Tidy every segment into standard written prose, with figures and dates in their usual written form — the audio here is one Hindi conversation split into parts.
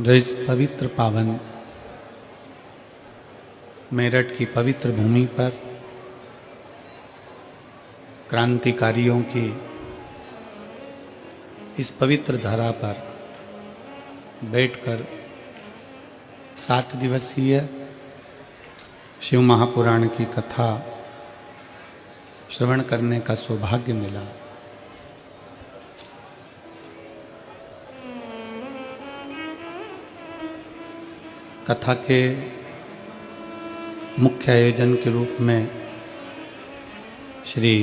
जो इस पवित्र पावन मेरठ की पवित्र भूमि पर क्रांतिकारियों की इस पवित्र धरा पर बैठकर 7 दिवसीय शिव महापुराण की कथा श्रवण करने का सौभाग्य मिला। कथा के मुख्य आयोजन के रूप में श्री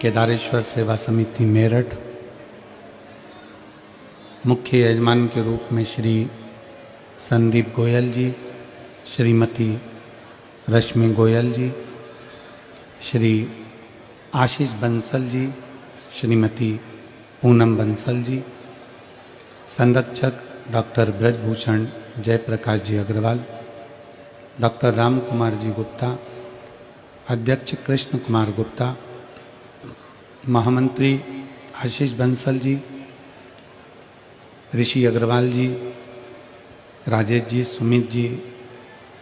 केदारेश्वर सेवा समिति मेरठ, मुख्य यजमान के रूप में श्री संदीप गोयल जी, श्रीमती रश्मि गोयल जी, श्री आशीष बंसल जी, श्रीमती पूनम बंसल जी, संरक्षक डॉक्टर ब्रजभूषण जयप्रकाश जी अग्रवाल, डॉक्टर राम कुमार जी गुप्ता, अध्यक्ष कृष्ण कुमार गुप्ता, महामंत्री आशीष बंसल जी, ऋषि अग्रवाल जी, राजेश जी, सुमित जी,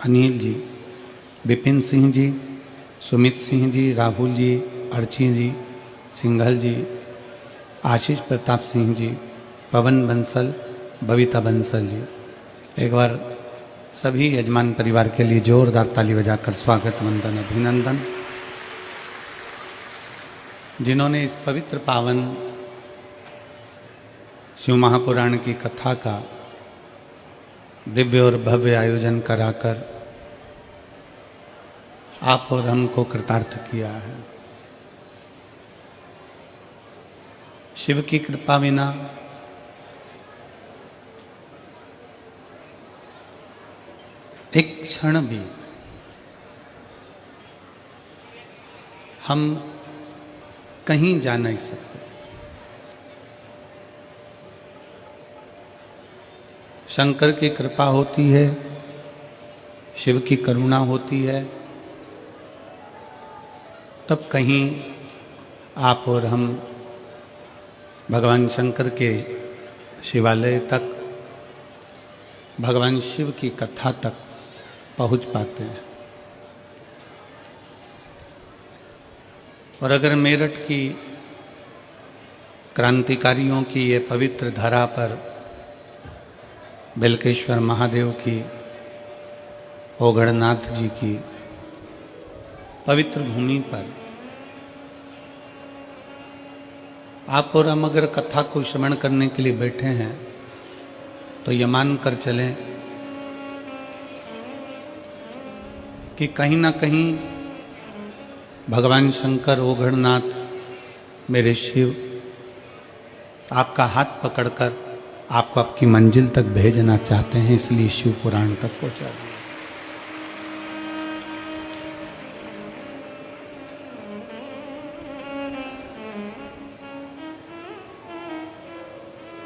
अनिल जी, विपिन सिंह जी, सुमित सिंह जी, राहुल जी, अर्ची जी, सिंघल जी, आशीष प्रताप सिंह जी, पवन बंसल, बबीता बंसल जी। एक बार सभी यजमान परिवार के लिए जोरदार ताली बजाकर स्वागत, वंदन, अभिनंदन। जिन्होंने इस पवित्र पावन शिव महापुराण की कथा का दिव्य और भव्य आयोजन कराकर आप और हमको कृतार्थ किया है। शिव की कृपा बिना एक क्षण भी हम कहीं जा नहीं सकते। शंकर की कृपा होती है, शिव की करुणा होती है, तब कहीं आप और हम भगवान शंकर के शिवालय तक, भगवान शिव की कथा तक पहुंच पाते हैं। और अगर मेरठ की क्रांतिकारियों की ये पवित्र धरा पर बिलकेश्वर महादेव की, ओगढ़नाथ जी की पवित्र भूमि पर आप और हम अगर कथा को श्रवण करने के लिए बैठे हैं तो ये मान कर चलें कि कहीं ना कहीं भगवान शंकर, ओगढ़नाथ, मेरे शिव आपका हाथ पकड़कर आपको आपकी मंजिल तक भेजना चाहते हैं, इसलिए शिव पुराण तक पहुंचा दिया।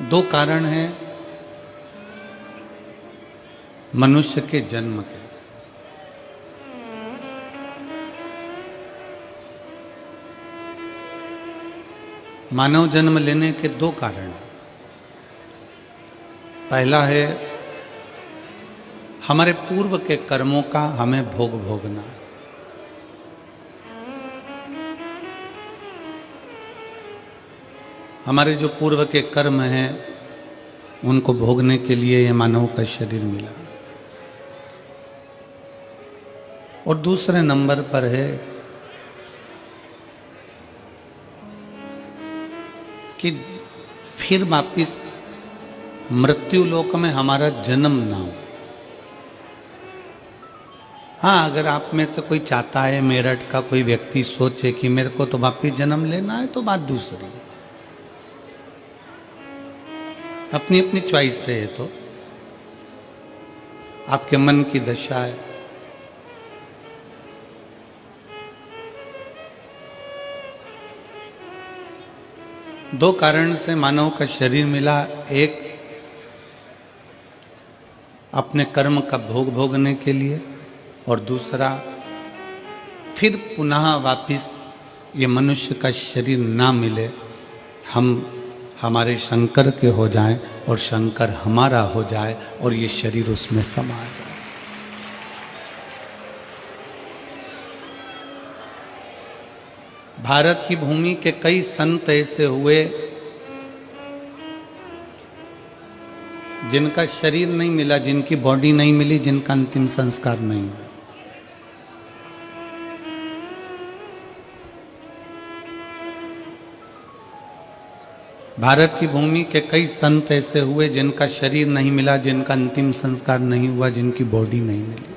दो कारण हैं मनुष्य के जन्म के। मानव जन्म लेने के दो कारण हैं। पहला है हमारे पूर्व के कर्मों का हमें भोग भोगना है। हमारे जो पूर्व के कर्म हैं उनको भोगने के लिए ये मानव का शरीर मिला। और दूसरे नंबर पर है कि फिर वापिस मृत्यु लोक में हमारा जन्म ना हो। हाँ, अगर आप में से कोई चाहता है, मेरठ का कोई व्यक्ति सोचे कि मेरे को तो वापिस जन्म लेना है, तो बात दूसरी है। अपनी अपनी चॉइस से है, तो आपके मन की दशा है। दो कारण से मानव का शरीर मिला। एक अपने कर्म का भोग भोगने के लिए, और दूसरा फिर पुनः वापिस ये मनुष्य का शरीर ना मिले, हम हमारे शंकर के हो जाएं और शंकर हमारा हो जाए और ये शरीर उसमें समा जाए। भारत की भूमि के कई संत ऐसे हुए जिनका शरीर नहीं मिला, जिनकी बॉडी नहीं मिली, जिनका अंतिम संस्कार नहीं हुआ। भारत की भूमि के कई संत ऐसे हुए जिनका शरीर नहीं मिला, जिनका अंतिम संस्कार नहीं हुआ, जिनकी बॉडी नहीं मिली।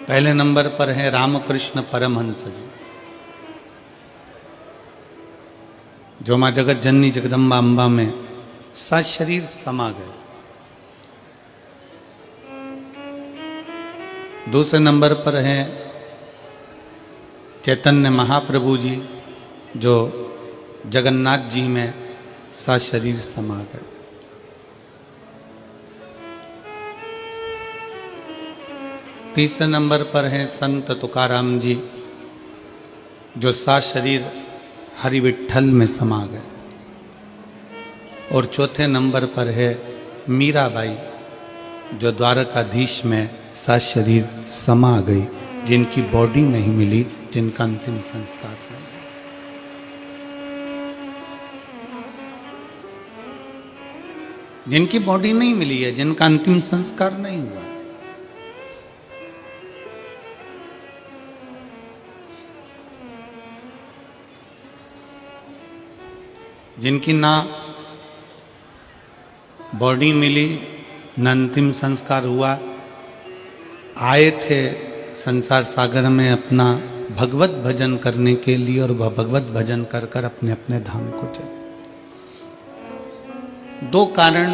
पहले नंबर पर है रामकृष्ण परमहंस जी, जो मां जगत जननी जगदम्बा अम्बा में सशरीर समा गए। दूसरे नंबर पर है चैतन्य महाप्रभु जी, जो जगन्नाथ जी में सशरीर समा गए। तीसरे नंबर पर है संत तुकाराम जी, जो सशरीर हरि विठ्ठल में समा गए। और चौथे नंबर पर है मीराबाई, जो द्वारकाधीश में सशरीर समा गई, जिनकी बॉडी नहीं मिली, जिनका अंतिम संस्कार नहीं। जिनकी बॉडी नहीं मिली है, जिनका अंतिम संस्कार नहीं हुआ। जिनकी ना बॉडी मिली, न अंतिम संस्कार हुआ, आए थे संसार सागर में अपना भगवत भजन करने के लिए, और वह भगवत भजन कर कर अपने अपने धाम को चले। दो कारण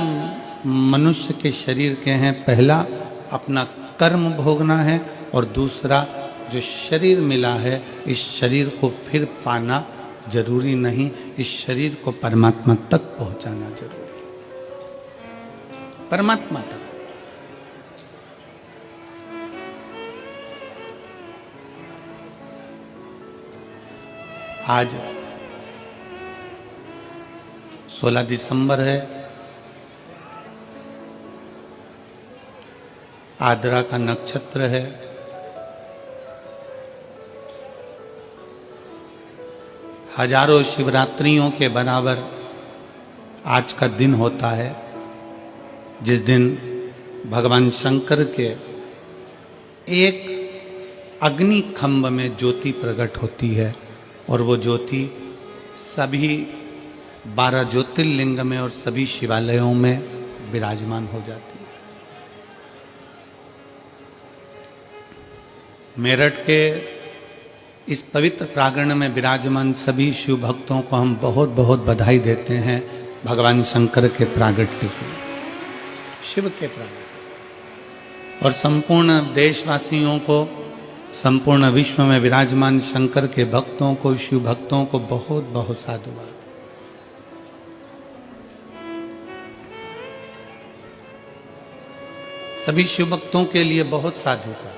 मनुष्य के शरीर के हैं, पहला अपना कर्म भोगना है, और दूसरा जो शरीर मिला है, इस शरीर को फिर पाना जरूरी नहीं, इस शरीर को परमात्मा तक पहुंचाना जरूरी। परमात्मा तक। आज 16 दिसंबर है, आद्रा का नक्षत्र है। हजारों शिवरात्रियों के बराबर आज का दिन होता है, जिस दिन भगवान शंकर के एक अग्नि खंभ में ज्योति प्रकट होती है, और वो ज्योति सभी 12 ज्योतिर्लिंग में और सभी शिवालयों में विराजमान हो जाती है। मेरठ के इस पवित्र प्रांगण में विराजमान सभी शिव भक्तों को हम बहुत बहुत बधाई देते हैं, भगवान शंकर के प्रागट्य की, शिव के प्रागट्य। और संपूर्ण देशवासियों को, संपूर्ण विश्व में विराजमान शंकर के भक्तों को, शिव भक्तों को बहुत बहुत साधुवाद। सभी शिव भक्तों के लिए बहुत साधुवाद।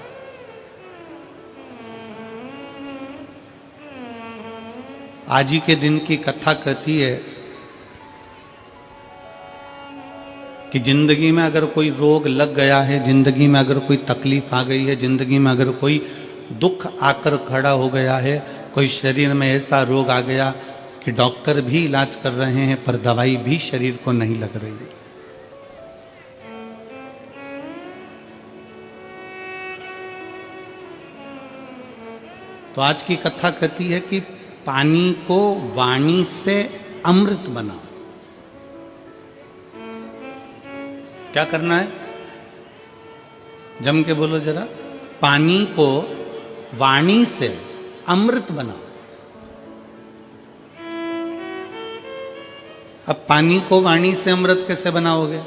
आज ही के दिन की कथा कहती है कि जिंदगी में अगर कोई रोग लग गया है, जिंदगी में अगर कोई तकलीफ आ गई है, जिंदगी में अगर कोई दुख आकर खड़ा हो गया है, कोई शरीर में ऐसा रोग आ गया कि डॉक्टर भी इलाज कर रहे हैं पर दवाई भी शरीर को नहीं लग रही, तो आज की कथा कहती है कि पानी को वाणी से अमृत बनाओ। क्या करना है? जम के बोलो जरा। पानी को वाणी से अमृत बनाओ। अब पानी को वाणी से अमृत कैसे बनाओगे?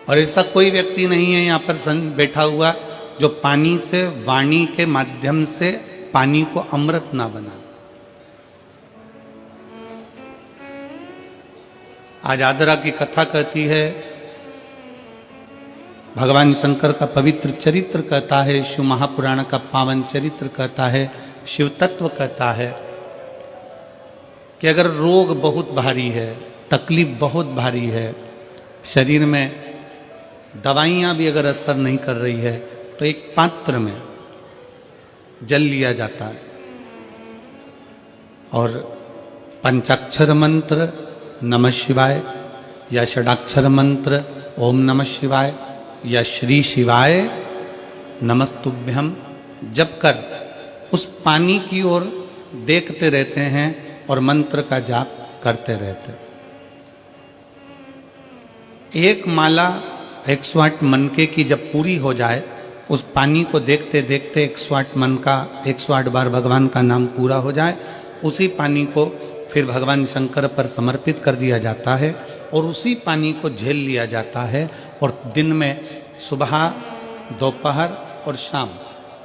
और ऐसा कोई व्यक्ति नहीं है यहां पर बैठा हुआ जो पानी से, वाणी के माध्यम से पानी को अमृत ना बना। आज आद्रा की कथा कहती है भगवान शंकर का पवित्र चरित्र कहता है, शिव महापुराण का पावन चरित्र कहता है, शिव तत्व कहता है कि अगर रोग बहुत भारी है, तकलीफ बहुत भारी है, शरीर में दवाइयाँ भी अगर असर नहीं कर रही है, तो एक पात्र में जल लिया जाता है और पंचाक्षर मंत्र नमः शिवाय या षडाक्षर मंत्र ओम नमः शिवाय या श्री शिवाय नमस्तुभ्यम जप कर उस पानी की ओर देखते रहते हैं और मंत्र का जाप करते रहते। एक माला 108 मनके की जब पूरी हो जाए, उस पानी को देखते देखते 108 मन का 108 बार भगवान का नाम पूरा हो जाए, उसी पानी को फिर भगवान शंकर पर समर्पित कर दिया जाता है और उसी पानी को झेल लिया जाता है और दिन में सुबह, दोपहर और शाम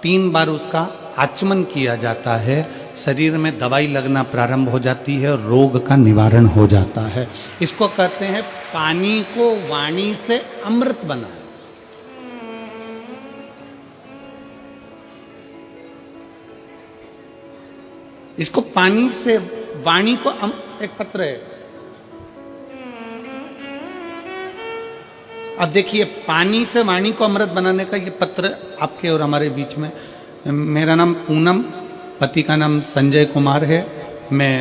3 बार उसका आचमन किया जाता है। शरीर में दवाई लगना प्रारंभ हो जाती है और रोग का निवारण हो जाता है। इसको कहते हैं पानी को वाणी से अमृत बनाना। इसको पानी से वाणी को एक पत्र है। अब देखिए, पानी से वाणी को अमृत बनाने का ये पत्र आपके और हमारे बीच में। मेरा नाम पूनम, पति का नाम संजय कुमार है। मैं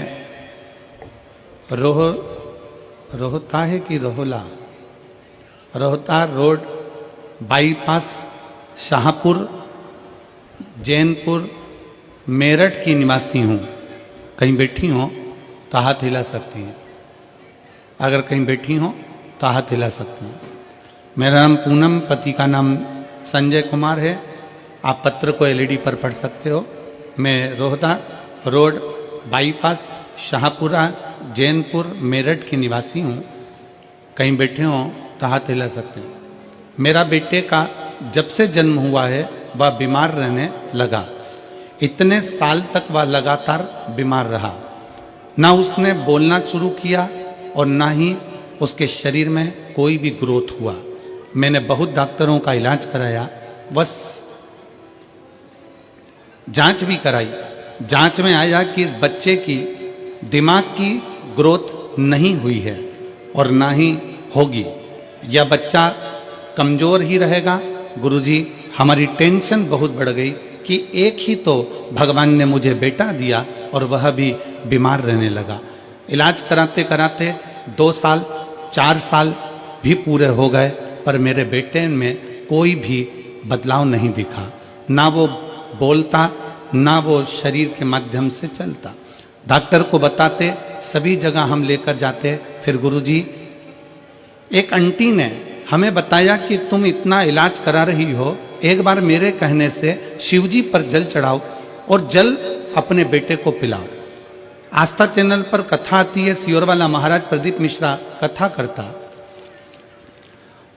रोहता है कि रोहता रोड बाईपास शाहपुर जैनपुर मेरठ की निवासी हूँ। कहीं बैठी हो तो हाथ हिला सकती हैं। अगर कहीं बैठी हो तो हाथ हिला सकती हैं। मेरा नाम पूनम, पति का नाम संजय कुमार है। आप पत्र को एलईडी पर पढ़ सकते हो। मैं रोहता रोड बाईपास शाहपुरा जैनपुर मेरठ की निवासी हूँ। कहीं बैठे हो तो हाथ हिला सकते हैं। मेरा बेटे का जब से जन्म हुआ है वह बीमार रहने लगा। इतने साल तक वह लगातार बीमार रहा। ना उसने बोलना शुरू किया और ना ही उसके शरीर में कोई भी ग्रोथ हुआ। मैंने बहुत डॉक्टरों का इलाज कराया, बस जांच भी कराई। जांच में आया कि इस बच्चे की दिमाग की ग्रोथ नहीं हुई है और ना ही होगी। यह बच्चा कमज़ोर ही रहेगा। गुरुजी, हमारी टेंशन बहुत बढ़ गई कि एक ही तो भगवान ने मुझे बेटा दिया और वह भी बीमार रहने लगा। इलाज कराते कराते 2 साल 4 साल भी पूरे हो गए, पर मेरे बेटे में कोई भी बदलाव नहीं दिखा। ना वो बोलता, ना वो शरीर के माध्यम से चलता। डॉक्टर को बताते, सभी जगह हम लेकर जाते। फिर गुरुजी, एक आंटी ने हमें बताया कि तुम इतना इलाज करा रही हो, एक बार मेरे कहने से शिवजी पर जल चढ़ाओ और जल अपने बेटे को पिलाओ। आस्था चैनल पर कथा आती है, सियोरवाला महाराज प्रदीप मिश्रा कथा करता,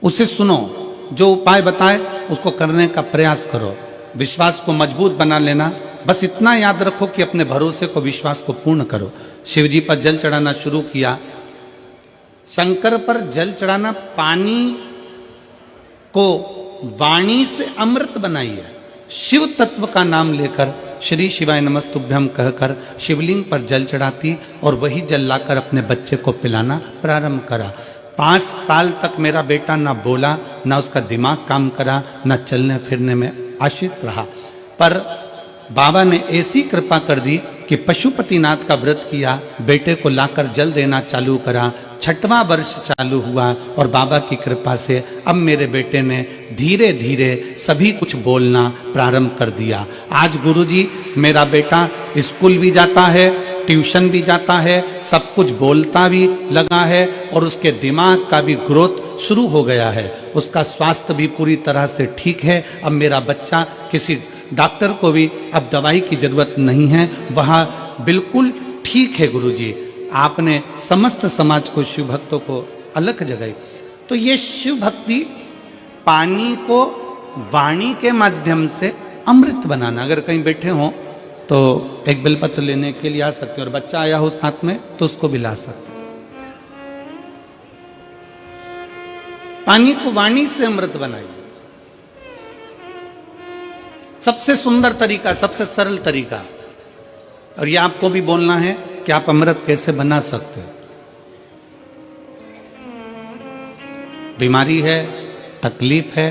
उसे सुनो, जो उपाय बताए उसको करने का प्रयास करो। विश्वास को मजबूत बना लेना। बस इतना याद रखो कि अपने भरोसे को, विश्वास को पूर्ण करो। शिवजी पर जल चढ़ाना शुरू किया। शंकर पर जल चढ़ाना, पानी को वाणी से अमृत बनाइए। शिव तत्व का नाम लेकर श्री शिवाय नमस्तुभ्यम कहकर शिवलिंग पर जल चढ़ाती और वही जल लाकर अपने बच्चे को पिलाना प्रारंभ करा। 5 साल तक मेरा बेटा ना बोला, ना उसका दिमाग काम करा, ना चलने फिरने में आश्रित रहा। पर बाबा ने ऐसी कृपा कर दी कि पशुपतिनाथ का व्रत किया, बेटे को लाकर जल देना चालू करा। 6वां वर्ष चालू हुआ और बाबा की कृपा से अब मेरे बेटे ने धीरे धीरे सभी कुछ बोलना प्रारंभ कर दिया। आज गुरुजी, मेरा बेटा स्कूल भी जाता है, ट्यूशन भी जाता है, सब कुछ बोलता भी लगा है और उसके दिमाग का भी ग्रोथ शुरू हो गया है। उसका स्वास्थ्य भी पूरी तरह से ठीक है। अब मेरा बच्चा, किसी डॉक्टर को भी अब दवाई की जरूरत नहीं है, वह बिल्कुल ठीक है। गुरुजी, आपने समस्त समाज को, शिव भक्तों को अलग जगाई। तो ये शिव भक्ति, पानी को वाणी के माध्यम से अमृत बनाना। अगर कहीं बैठे हों तो एक बेलपत्र लेने के लिए आ सकते हैं, और बच्चा आया हो साथ में तो उसको भी ला सकते हैं। पानी को वाणी से अमृत बनाइए। सबसे सुंदर तरीका, सबसे सरल तरीका। और ये आपको भी बोलना है कि आप अमृत कैसे बना सकते हो। बीमारी है, तकलीफ है,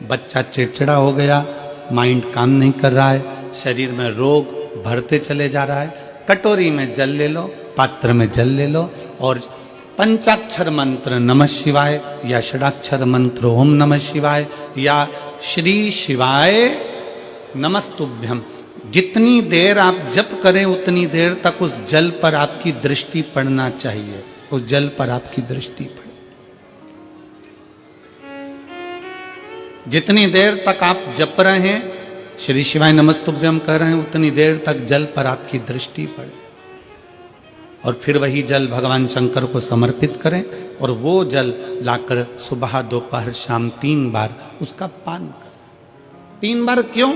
बच्चा चिड़चिड़ा हो गया, माइंड काम नहीं कर रहा है, शरीर में रोग बढ़ते चले जा रहा है, कटोरी में जल ले लो, पात्र में जल ले लो और पंचाक्षर मंत्र नमः शिवाय या षडाक्षर मंत्र ओम नमः शिवाय या श्री शिवाय नमस्तुभ्यम, जितनी देर आप जप करें उतनी देर तक उस जल पर आपकी दृष्टि पड़ना चाहिए, उस जल पर आपकी दृष्टि पड़े। जितनी देर तक आप जप रहे हैं, श्री शिवाय नमस्तुभ्यम कर रहे हैं, उतनी देर तक जल पर आपकी दृष्टि पड़े और फिर वही जल भगवान शंकर को समर्पित करें और वो जल लाकर सुबह दोपहर शाम 3 बार उसका पान करें। 3 बार क्यों?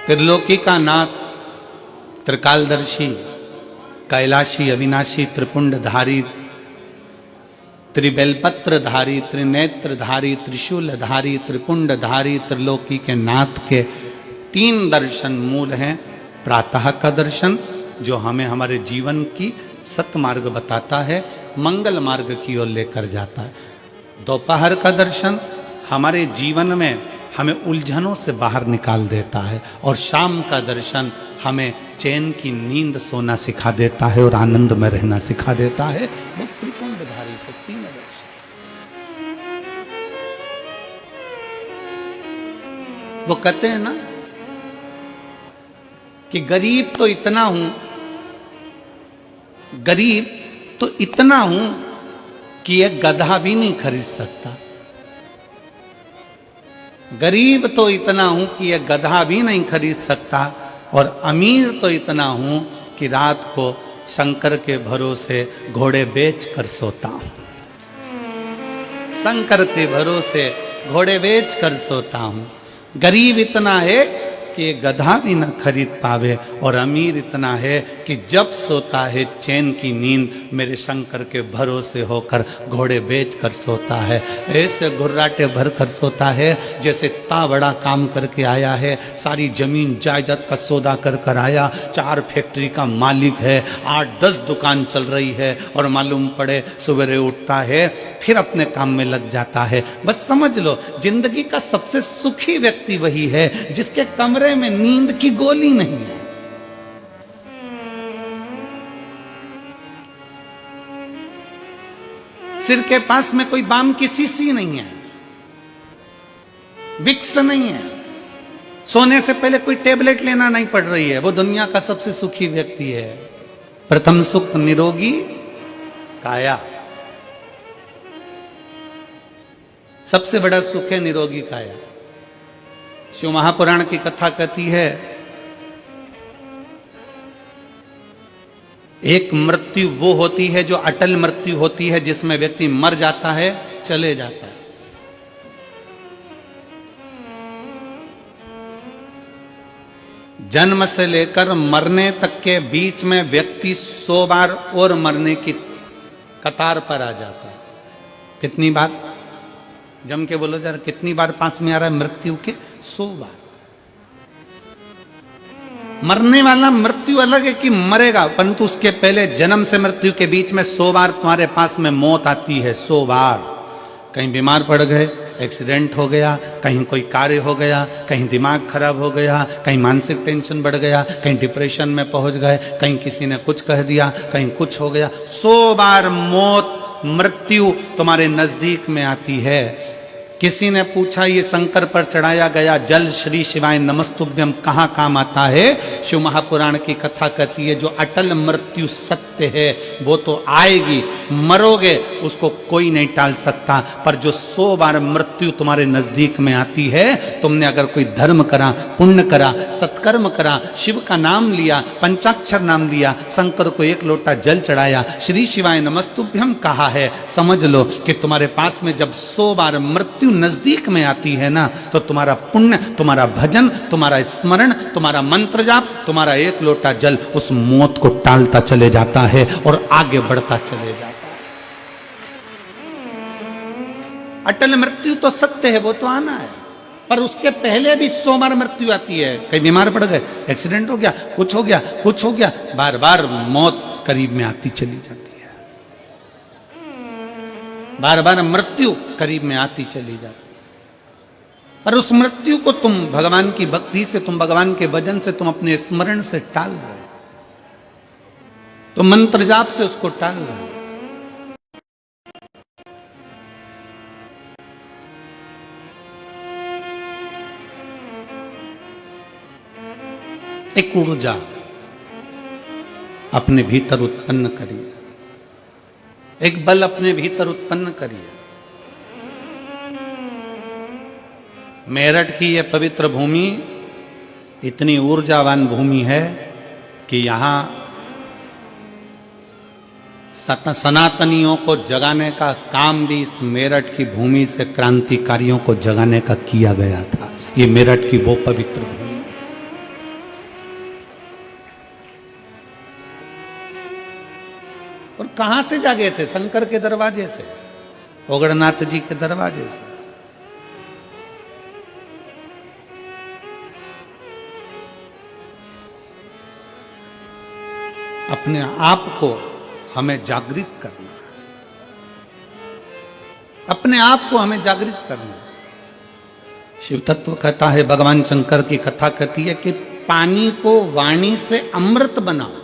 त्रिलोकी का नाथ, त्रिकालदर्शी, कैलाशी, अविनाशी, त्रिपुंडधारी, त्रिबेलपत्रधारी, त्रिनेत्रधारी, त्रिशूलधारी, त्रिपुंडधारी, त्रिलोकी के नाथ के 3 दर्शन मूल हैं। प्रातः का दर्शन जो हमें हमारे जीवन की सतमार्ग बताता है, मंगल मार्ग की ओर लेकर जाता है। दोपहर का दर्शन हमारे जीवन में हमें उलझनों से बाहर निकाल देता है और शाम का दर्शन हमें चैन की नींद सोना सिखा देता है और आनंद में रहना सिखा देता है। वो त्रिपुंडधारी को 3 दर्शन। वो कहते हैं ना कि गरीब तो इतना हूं, गरीब तो इतना हूं कि एक गधा भी नहीं खरीद सकता। गरीब तो इतना हूं कि एक गधा भी नहीं खरीद सकता और अमीर तो इतना हूं कि रात को शंकर के भरोसे घोड़े बेच कर सोता हूं। शंकर के भरोसे घोड़े बेच कर सोता हूं। गरीब इतना है कि गधा भी न खरीद पावे और अमीर इतना है कि जब सोता है चैन की नींद मेरे शंकर के भरोसे होकर घोड़े बेच कर सोता है। ऐसे घुर्राटे भर कर सोता है जैसे इतना बड़ा काम करके आया है, सारी जमीन जायदाद का सौदा कर कर आया, 4 फैक्ट्री का मालिक है, 8-10 दुकान चल रही है और मालूम पड़े सवेरे उठता है फिर अपने काम में लग जाता है। बस समझ लो जिंदगी का सबसे सुखी व्यक्ति वही है जिसके कमरे में नींद की गोली नहीं है। सिर के पास में कोई बाम की शीशी नहीं है, विक्स नहीं है, सोने से पहले कोई टेबलेट लेना नहीं पड़ रही है। वो दुनिया का सबसे सुखी व्यक्ति है। प्रथम सुख निरोगी काया, सबसे बड़ा सुख है निरोगी काया। शिव महापुराण की कथा कहती है एक मृत्यु वो होती है जो अटल मृत्यु होती है, जिसमें व्यक्ति मर जाता है, चले जाता है। जन्म से लेकर मरने तक के बीच में व्यक्ति 100 बार और मरने की कतार पर आ जाता है। कितनी बार? जम के बोलो जरा, कितनी बार पास में आ रहा है मृत्यु के? 100 बार। मरने वाला मृत्यु अलग है कि मरेगा, परंतु उसके पहले जन्म से मृत्यु के बीच में 100 बार तुम्हारे पास में मौत आती है। 100 बार। कहीं बीमार पड़ गए, एक्सीडेंट हो गया, कहीं कोई कार्य हो गया, कहीं दिमाग खराब हो गया, कहीं मानसिक टेंशन बढ़ गया, कहीं डिप्रेशन में पहुंच गए, कहीं किसी ने कुछ कह दिया, कहीं कुछ हो गया। 100 बार मौत मृत्यु तुम्हारे नजदीक में आती है। किसी ने पूछा ये शंकर पर चढ़ाया गया जल श्री शिवाय नमस्तुभ्यम कहाँ काम आता है? शिव महापुराण की कथा कहती है जो अटल मृत्यु सत्य है वो तो आएगी, मरोगे उसको कोई नहीं टाल सकता, पर जो 100 बार मृत्यु तुम्हारे नजदीक में आती है, तुमने अगर कोई धर्म करा, पुण्य करा, सत्कर्म करा, शिव का नाम लिया, पंचाक्षर नाम लिया, शंकर को 1 लोटा जल चढ़ाया, श्री शिवाय नमस्तुभ्यम कहा है, समझ लो कि तुम्हारे पास में जब 100 बार मृत्यु मृत्यु नजदीक में आती है ना, तो तुम्हारा पुण्य, तुम्हारा भजन, तुम्हारा स्मरण, तुम्हारा मंत्र जाप, तुम्हारा एक लोटा जल उस मौत को टालता चले जाता है और आगे बढ़ता चले जाता है। अटल मृत्यु तो सत्य है, वो तो आना है, पर उसके पहले भी 100 बार मृत्यु आती है। कहीं बीमार पड़ गए, एक्सीडेंट हो गया, कुछ हो गया, कुछ हो गया, बार बार मौत करीब में आती चली जाती है, बार बार मृत्यु करीब में आती चली जाती है। पर उस मृत्यु को तुम भगवान की भक्ति से, तुम भगवान के भजन से, तुम अपने स्मरण से टाल रहे हो, तो मंत्र जाप से उसको टाल रहे हो। एक ऊर्जा अपने भीतर उत्पन्न करिए, एक बल अपने भीतर उत्पन्न करिए। मेरठ की यह पवित्र भूमि इतनी ऊर्जावान भूमि है कि यहां सनातनियों को जगाने का काम भी इस मेरठ की भूमि से क्रांतिकारियों को जगाने का किया गया था। ये मेरठ की वो पवित्र भूमि। और कहां से जागे थे? शंकर के दरवाजे से, ओगड़नाथ जी के दरवाजे से। अपने आप को हमें जागृत करना है, अपने आप को हमें जागृत करना है। शिव तत्व कहता है, भगवान शंकर की कथा कहती है कि पानी को वाणी से अमृत बनाओ।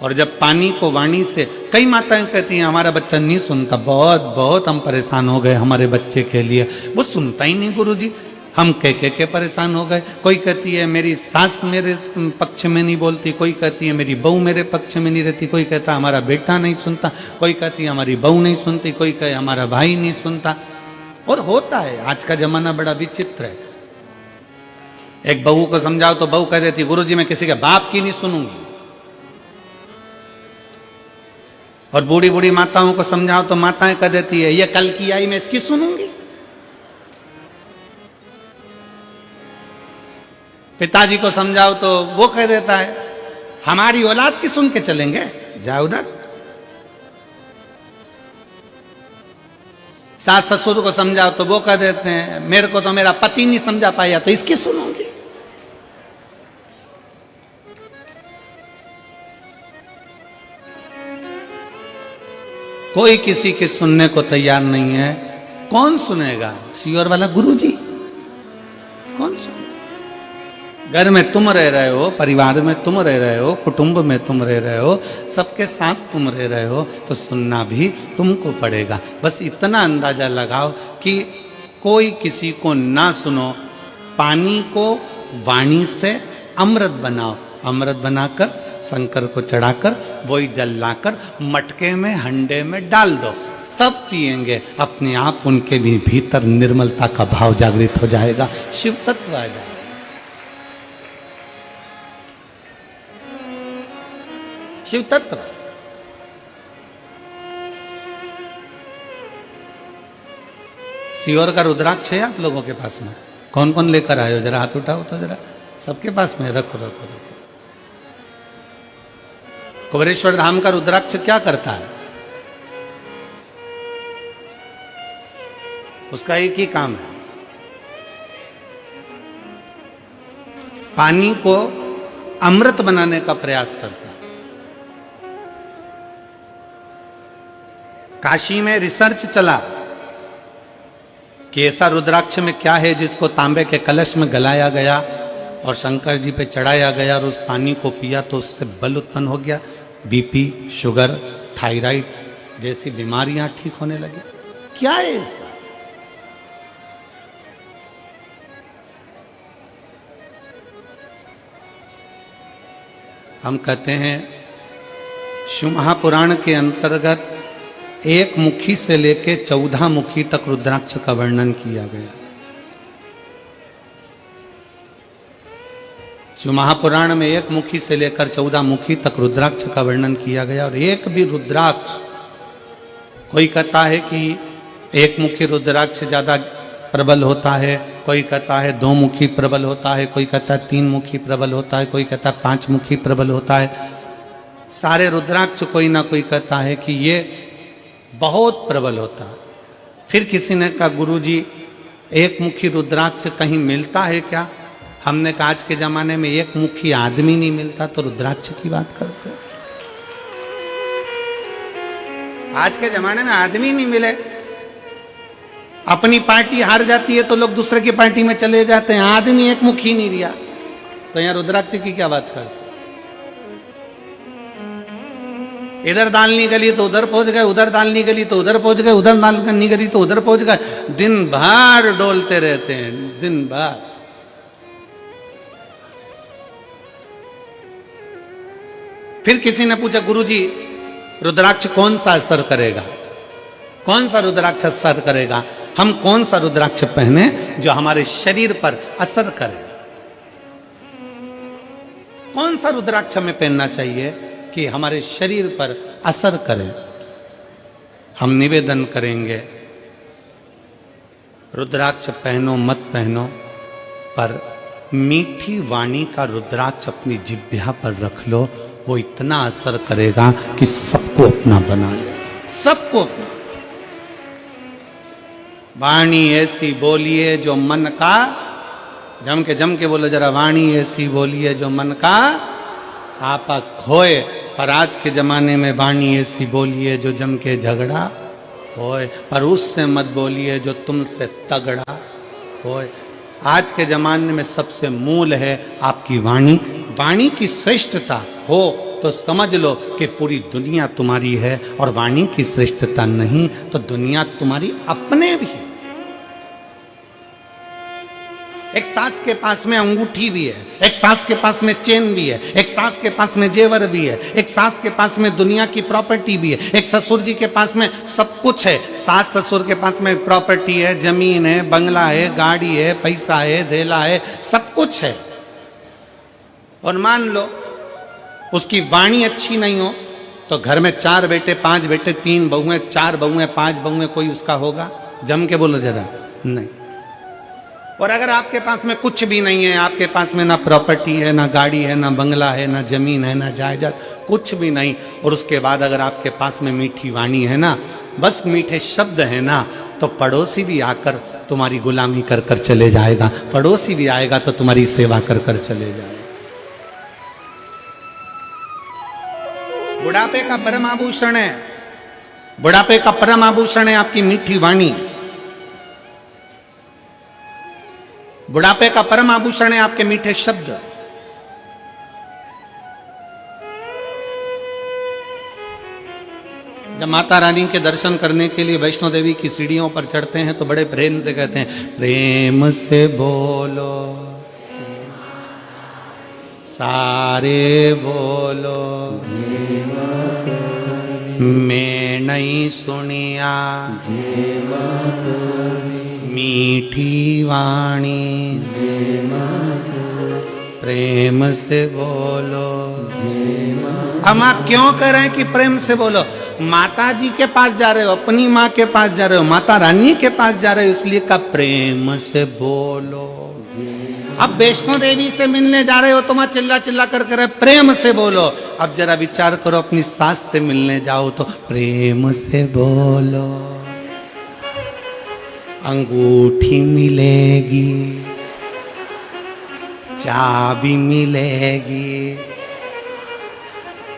और जब पानी को वाणी से, कई माताएं कहती हैं हमारा बच्चा नहीं सुनता, बहुत बहुत हम परेशान हो गए हमारे बच्चे के लिए, वो सुनता ही नहीं गुरुजी, हम कह के परेशान हो गए। कोई कहती है मेरी सास मेरे पक्ष में नहीं बोलती, कोई कहती है मेरी बहू मेरे पक्ष में नहीं रहती, कोई कहता हमारा बेटा नहीं सुनता, कोई कहती है हमारी बहू नहीं सुनती, कोई कहे हमारा भाई नहीं सुनता। और होता है, आज का जमाना बड़ा विचित्र है। एक बहू को समझाओ तो बहू कह देती गुरुजी मैं किसी के बाप की नहीं सुनूंगी, और बूढ़ी बूढ़ी माताओं को समझाओ तो माताएं कह देती है ये कल की आई मैं इसकी सुनूंगी। पिताजी को समझाओ तो वो कह देता है हमारी औलाद की सुन के चलेंगे, जाओ उधर। सास ससुर को समझाओ तो वो कह देते हैं मेरे को तो मेरा पति नहीं समझा पाया तो इसकी सुनूंगी। कोई किसी के सुनने को तैयार नहीं है। कौन सुनेगा? सीओर वाला गुरुजी कौन सुनेगा? घर में तुम रह रहे हो, परिवार में तुम रह रहे हो, कुटुंब में तुम रह रहे हो, सबके साथ तुम रह रहे हो, तो सुनना भी तुमको पड़ेगा। बस इतना अंदाजा लगाओ कि कोई किसी को ना सुनो, पानी को वाणी से अमृत बनाओ, अमृत बनाकर शंकर को चढ़ाकर वही जल लाकर मटके में हंडे में डाल दो, सब पिएंगे, अपने आप उनके भी भीतर निर्मलता का भाव जागृत हो जाएगा, शिव तत्व आ जाएगा। शिव तत्व सीहोर का रुद्राक्ष है आप लोगों के पास में? कौन कौन लेकर आए हो? जरा हाथ उठाओ तो जरा, सबके पास में रखो रखो रखो। कुबेरेश्वर धाम का रुद्राक्ष क्या करता है? उसका एक ही काम है, पानी को अमृत बनाने का प्रयास करता है। काशी में रिसर्च चला कि ऐसा रुद्राक्ष में क्या है जिसको तांबे के कलश में गलाया गया और शंकर जी पे चढ़ाया गया और उस पानी को पिया तो उससे बल उत्पन्न हो गया, बीपी, शुगर, थायराइड जैसी बीमारियां ठीक होने लगी। क्या है ऐसा? हम कहते हैं शिव महापुराण के अंतर्गत एक मुखी से लेकर 14 मुखी तक रुद्राक्ष का वर्णन किया गया। शिव महापुराण में एक मुखी से लेकर 14 मुखी तक रुद्राक्ष का वर्णन किया गया और एक भी रुद्राक्ष, कोई कहता है कि एक मुखी रुद्राक्ष ज़्यादा प्रबल होता है, कोई कहता है 2 मुखी प्रबल होता है, कोई कहता है 3 मुखी प्रबल होता है, कोई कहता है 5 मुखी प्रबल होता है। सारे रुद्राक्ष कोई ना कोई कहता है कि ये बहुत प्रबल होता है। फिर किसी ने कहा गुरुजी एक मुखी रुद्राक्ष कहीं मिलता है क्या? हमने कहा आज के जमाने में एक मुखी आदमी नहीं मिलता तो रुद्राक्ष की बात करते। आज के जमाने में आदमी नहीं मिले, अपनी पार्टी हार जाती है तो लोग दूसरे की पार्टी में चले जाते हैं, आदमी एक मुखी नहीं दिया तो यहां रुद्राक्ष की क्या बात करते? इधर दाल नहीं गली तो उधर पहुंच गए, उधर दाल नहीं गली तो उधर पहुंच गए, उधर दाल नहीं गली तो उधर पहुंच गए। दिन भर डोलते रहते हैं, दिन भर। फिर किसी ने पूछा गुरुजी रुद्राक्ष कौन सा असर करेगा, कौन सा रुद्राक्ष असर करेगा? हम कौन सा रुद्राक्ष पहने जो हमारे शरीर पर असर करे? कौन सा रुद्राक्ष हमें पहनना चाहिए कि हमारे शरीर पर असर करे? हम निवेदन करेंगे रुद्राक्ष पहनो मत पहनो, पर मीठी वाणी का रुद्राक्ष अपनी जिह्वा पर रख लो, वो इतना असर करेगा कि सबको अपना बना ले, सबको अपना। वाणी ऐसी बोलिए जो मन का, जम के बोलो जरा, वाणी ऐसी बोलिए जो मन का आपा खोए। पर आज के जमाने में वाणी ऐसी बोलिए जो जम के झगड़ा होए, पर उससे मत बोलिए जो तुमसे तगड़ा होए। आज के जमाने में सबसे मूल है आपकी वाणी। वाणी की श्रेष्ठता हो तो समझ लो कि पूरी दुनिया तुम्हारी है, और वाणी की श्रेष्ठता नहीं तो दुनिया तुम्हारी अपने भी है। एक सास के पास में अंगूठी भी है, एक सास के पास में चेन भी है, एक सास के पास में जेवर भी है, एक सास के पास में दुनिया की प्रॉपर्टी भी है, एक ससुर जी के पास में सब कुछ है। सास ससुर के पास में प्रॉपर्टी है, जमीन है, बंगला है, गाड़ी है, पैसा है, धेला है, सब कुछ है। और मान लो उसकी वाणी अच्छी नहीं हो तो घर में 4 बेटे 5 बेटे 3 बहुएं 4 बहुएं 5 बहुएं, कोई उसका होगा? जम के बोलो जरा, नहीं। और अगर आपके पास में कुछ भी नहीं है, आपके पास में ना प्रॉपर्टी है, ना गाड़ी है, ना बंगला है, ना जमीन है, ना जायदाद, कुछ भी नहीं, और उसके बाद अगर आपके पास में मीठी वाणी है ना, बस मीठे शब्द है ना, तो पड़ोसी भी आकर तुम्हारी गुलामी कर कर चले जाएगा, पड़ोसी भी आएगा तो तुम्हारी सेवा कर कर चले जाएगा। बुढ़ापे का परम आभूषण है, बुढ़ापे का परम आभूषण है आपकी मीठी वाणी। बुढ़ापे का परम आभूषण है आपके मीठे शब्द। जब माता रानी के दर्शन करने के लिए वैष्णो देवी की सीढ़ियों पर चढ़ते हैं तो बड़े प्रेम से कहते हैं, प्रेम से बोलो सारे बोलो, मैं नहीं सुनिया मीठी वाणी, प्रेम से बोलो। हम क्यों कह रहे हैं कि प्रेम से बोलो? माता जी के पास जा रहे हो, अपनी माँ के पास जा रहे हो, माता रानी के पास जा रहे हो, इसलिए का प्रेम से बोलो। अब वैष्णो देवी से मिलने जा रहे हो तो वहां चिल्ला चिल्ला कर करे प्रेम से बोलो। अब जरा विचार करो, अपनी सास से मिलने जाओ तो प्रेम से बोलो। अंगूठी मिलेगी, चाबी मिलेगी,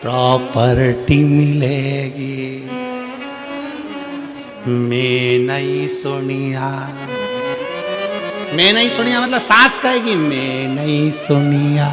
प्रॉपर्टी मिलेगी, मैं नहीं सुनिया। मैं नहीं सुनिया मतलब सास कहेगी मैं नहीं सुनिया।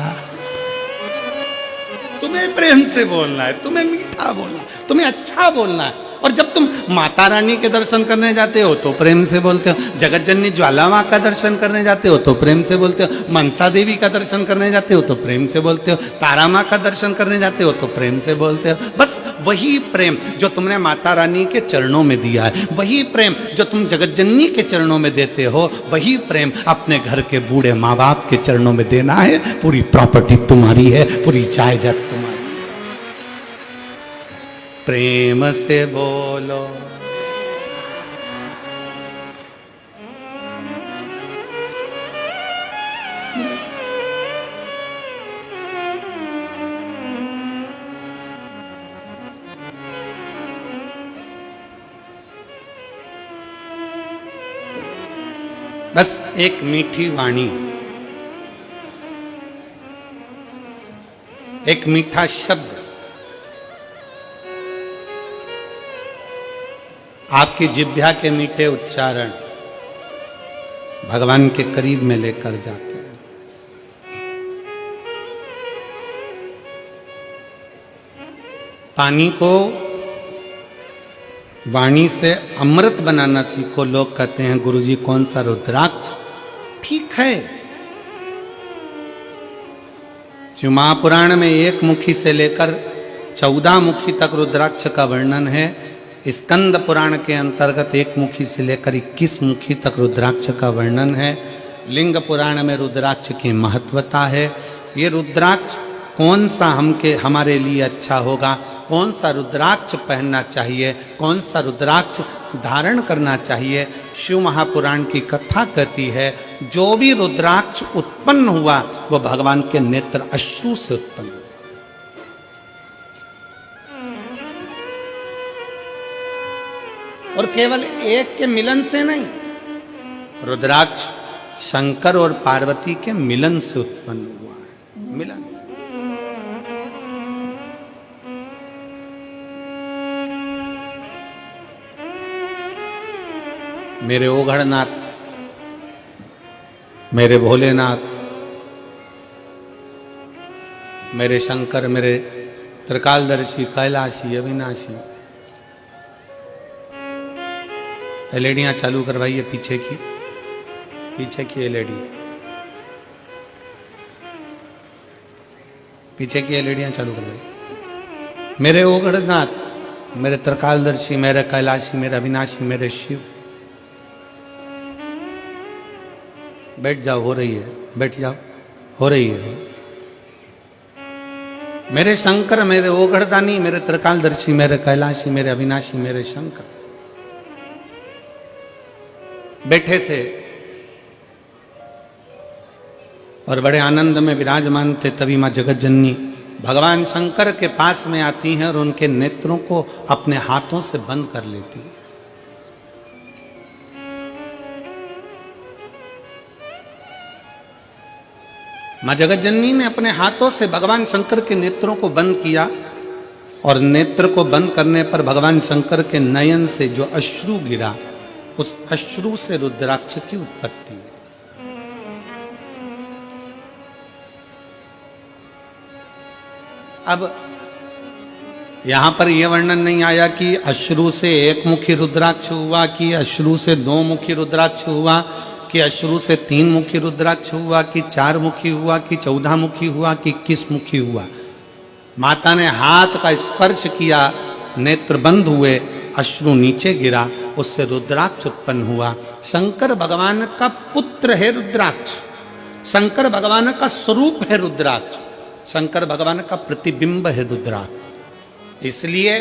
तुम्हें प्रेम से बोलना है, तुम्हें मीठा बोलना है, तुम्हें अच्छा बोलना है। और जब तुम माता रानी के दर्शन करने जाते हो तो प्रेम से बोलते हो, जगत जननी ज्वाला माँ का दर्शन करने जाते हो तो प्रेम से बोलते हो, मनसा देवी का दर्शन करने जाते हो तो प्रेम से बोलते हो, तारा माँ का दर्शन करने जाते हो तो प्रेम से बोलते हो। बस वही प्रेम जो तुमने माता रानी के चरणों में दिया है, वही प्रेम जो तुम जगत जननी के चरणों में देते हो, वही प्रेम अपने घर के बूढ़े माँ बाप के चरणों में देना है। पूरी प्रॉपर्टी तुम्हारी है, पूरी जायदाद तुम्हारी। प्रेम से बोलो बस एक मीठी वाणी, एक मीठा शब्द आपकी जिह्वा के मीठे उच्चारण भगवान के करीब में लेकर जाते हैं। पानी को वाणी से अमृत बनाना सीखो। लोग कहते हैं गुरुजी कौन सा रुद्राक्ष, ठीक है। शिव महापुराण में 1 मुखी से लेकर 14 मुखी तक रुद्राक्ष का वर्णन है। स्कंद पुराण के अंतर्गत 1 मुखी से लेकर 21 मुखी तक रुद्राक्ष का वर्णन है। लिंग पुराण में रुद्राक्ष की महत्वता है। ये रुद्राक्ष कौन सा हमारे लिए अच्छा होगा, कौन सा रुद्राक्ष पहनना चाहिए, कौन सा रुद्राक्ष धारण करना चाहिए, शिव महापुराण की कथा कहती है जो भी रुद्राक्ष उत्पन्न हुआ वो भगवान के नेत्र अश्रु से उत्पन्न हुआ। और केवल एक के मिलन से नहीं, रुद्राक्ष शंकर और पार्वती के मिलन से उत्पन्न हुआ है। मिलन से। मेरे ओघड़नाथ, मेरे भोलेनाथ, मेरे शंकर, मेरे त्रिकालदर्शी, कैलाशी, अविनाशी। एलईडियां चालू करवाइए पीछे की एलईडी, पीछे की एलईडियां चालू करवाइए। मेरे ओघड़नाथ, मेरे त्रिकालदर्शी, मेरे कैलाशी, मेरे अविनाशी, मेरे शिव। बैठ जाओ, हो रही है, बैठ जाओ, हो रही है। मेरे शंकर, मेरे ओघड़दानी, मेरे त्रिकालदर्शी, मेरे कैलाशी, मेरे अविनाशी, मेरे शंकर बैठे थे और बड़े आनंद में विराजमान थे। तभी मां जगत जननी भगवान शंकर के पास में आती हैं और उनके नेत्रों को अपने हाथों से बंद कर लेती हैं। मां जगत जननी ने अपने हाथों से भगवान शंकर के नेत्रों को बंद किया और नेत्र को बंद करने पर भगवान शंकर के नयन से जो अश्रु गिरा, उस अश्रु से रुद्राक्ष की उत्पत्ति है। अब यहां पर यह वर्णन नहीं आया कि अश्रु से 1 मुखी रुद्राक्ष हुआ, कि अश्रु से 2 मुखी रुद्राक्ष हुआ, कि अश्रु से 3 मुखी रुद्राक्ष हुआ, कि 4 मुखी हुआ, कि 14 मुखी हुआ, कि 21 मुखी हुआ। माता ने हाथ का स्पर्श किया, नेत्र बंद हुए, अश्रु नीचे गिरा, उससे रुद्राक्ष उत्पन्न हुआ। शंकर भगवान का पुत्र है रुद्राक्ष, शंकर भगवान का स्वरूप है रुद्राक्ष, शंकर भगवान का प्रतिबिंब है रुद्राक्ष। इसलिए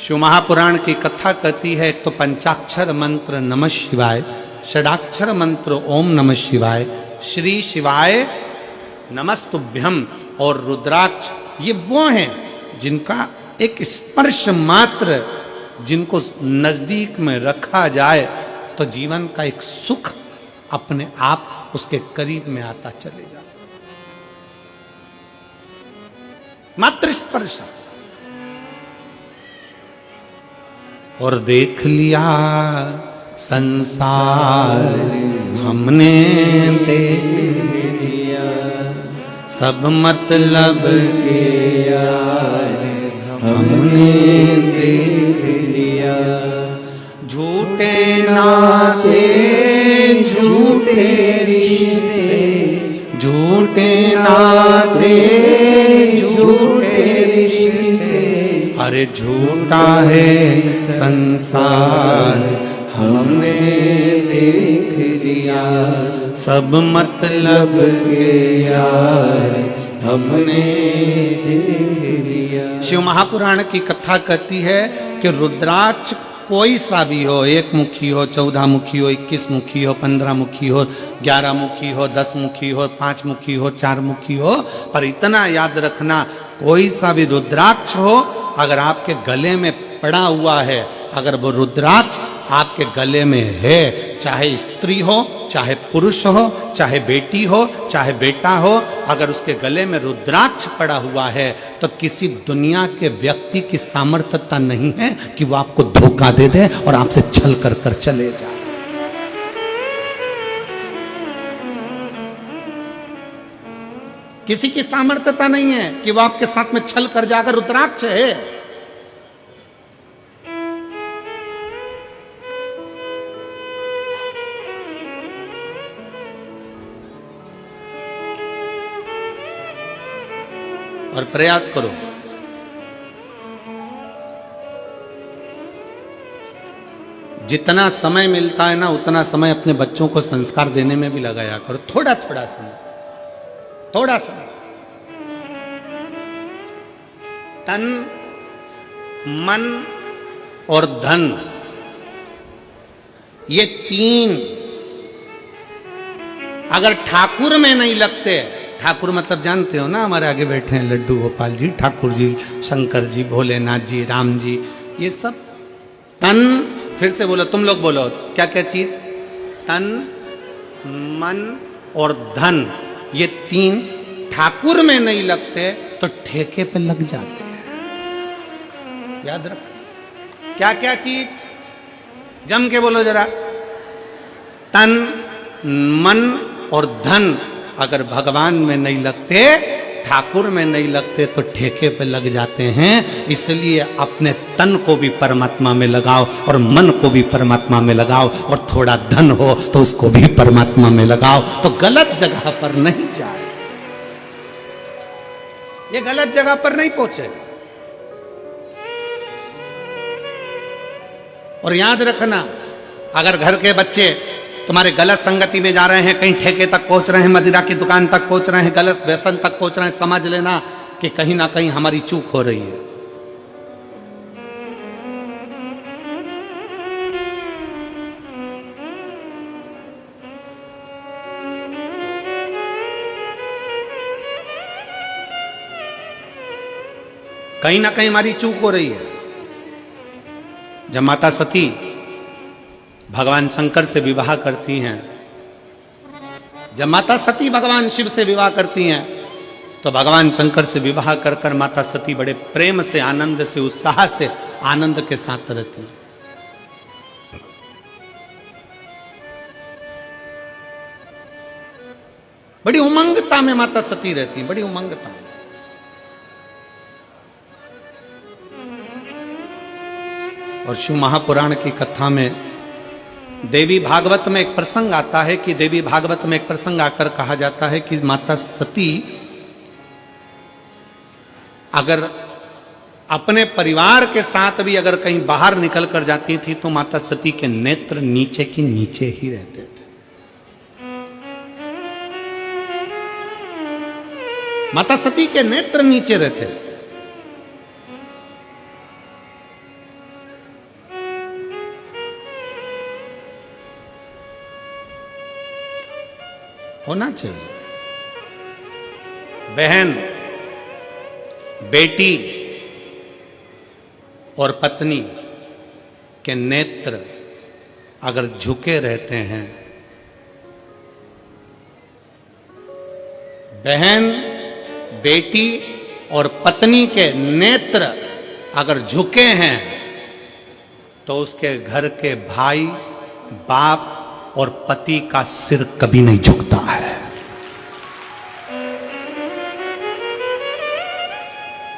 शिव महापुराण की कथा कहती है, एक तो पंचाक्षर मंत्र नमः शिवाय, षडाक्षर मंत्र ओम नमः शिवाय, श्री शिवाय नमस्तुभ्यम और रुद्राक्ष, ये वो हैं जिनका एक स्पर्श मात्र, जिनको नजदीक में रखा जाए तो जीवन का एक सुख अपने आप उसके करीब में आता चले जाता। मात्र स्पर्श। और देख लिया संसार हमने देख लिया, सब मतलब के यार हमने देख लिया। झूठे नाते झूठे रिश्ते, झूठे नाते झूठे रिश्ते, अरे झूठा है संसार हमने देख लिया, सब मतलब के यार हमने देख लिया। शिव महापुराण की कथा कहती है कि रुद्राक्ष कोई सा भी हो, 1 मुखी हो, 14 मुखी हो, 21 मुखी हो, 15 मुखी हो, 11 मुखी हो, 10 मुखी हो, 5 मुखी हो, 4 मुखी हो, पर इतना याद रखना, कोई सा भी रुद्राक्ष हो, अगर आपके गले में पड़ा हुआ है, अगर वो रुद्राक्ष आपके गले में है चाहे स्त्री हो, चाहे पुरुष हो, चाहे बेटी हो, चाहे बेटा हो, अगर उसके गले में रुद्राक्ष पड़ा हुआ है तो किसी दुनिया के व्यक्ति की सामर्थ्यता नहीं है कि वो आपको धोखा दे दे और आपसे छल कर कर चले जाए। किसी की सामर्थ्यता नहीं है कि वो आपके साथ में छल कर जाकर, रुद्राक्ष है। और प्रयास करो, जितना समय मिलता है ना उतना समय अपने बच्चों को संस्कार देने में भी लगाया करो। थोड़ा थोड़ा समय, थोड़ा समय। तन, मन और धन, ये तीन अगर ठाकुर में नहीं लगते, ठाकुर मतलब जानते हो ना, हमारे आगे बैठे हैं लड्डू गोपाल जी, ठाकुर जी, शंकर जी, भोलेनाथ जी, राम जी, ये सब तन, फिर से बोलो, तुम लोग बोलो, क्या क्या चीज? तन, मन और धन, ये तीन ठाकुर में नहीं लगते तो ठेके पे लग जाते हैं। याद रखो, क्या क्या चीज? जम के बोलो जरा। तन, मन और धन अगर भगवान में नहीं लगते, ठाकुर में नहीं लगते तो ठेके पे लग जाते हैं। इसलिए अपने तन को भी परमात्मा में लगाओ और मन को भी परमात्मा में लगाओ, और थोड़ा धन हो तो उसको भी परमात्मा में लगाओ, तो गलत जगह पर नहीं जाए, ये गलत जगह पर नहीं पहुंचे। और याद रखना, अगर घर के बच्चे तुम्हारे गलत संगति में जा रहे हैं, कहीं ठेके तक पहुंच रहे हैं, मदिरा की दुकान तक पहुंच रहे हैं, गलत व्यसन तक पहुंच रहे हैं, समझ लेना कि कहीं ना कहीं हमारी चूक हो रही है। कहीं ना कहीं हमारी चूक हो रही है। जब माता सती भगवान शंकर से विवाह करती हैं, जब माता सती भगवान शिव से विवाह करती हैं, तो भगवान शंकर से विवाह कर कर माता सती बड़े प्रेम से, आनंद से, उत्साह से, आनंद के साथ रहती हैं। बड़ी उमंगता में माता सती रहती हैं, बड़ी उमंगता में। और शिव महापुराण की कथा में देवी भागवत में एक प्रसंग आता है कि देवी भागवत में एक प्रसंग आकर कहा जाता है कि माता सती अगर अपने परिवार के साथ भी अगर कहीं बाहर निकल कर जाती थी तो माता सती के नेत्र नीचे की नीचे ही रहते थे। माता सती के नेत्र नीचे रहते थे। होना चाहिए। बहन, बेटी और पत्नी के नेत्र अगर झुके रहते हैं, बहन, बेटी और पत्नी के नेत्र अगर झुके हैं तो उसके घर के भाई, बाप और पति का सिर कभी नहीं झुकता है।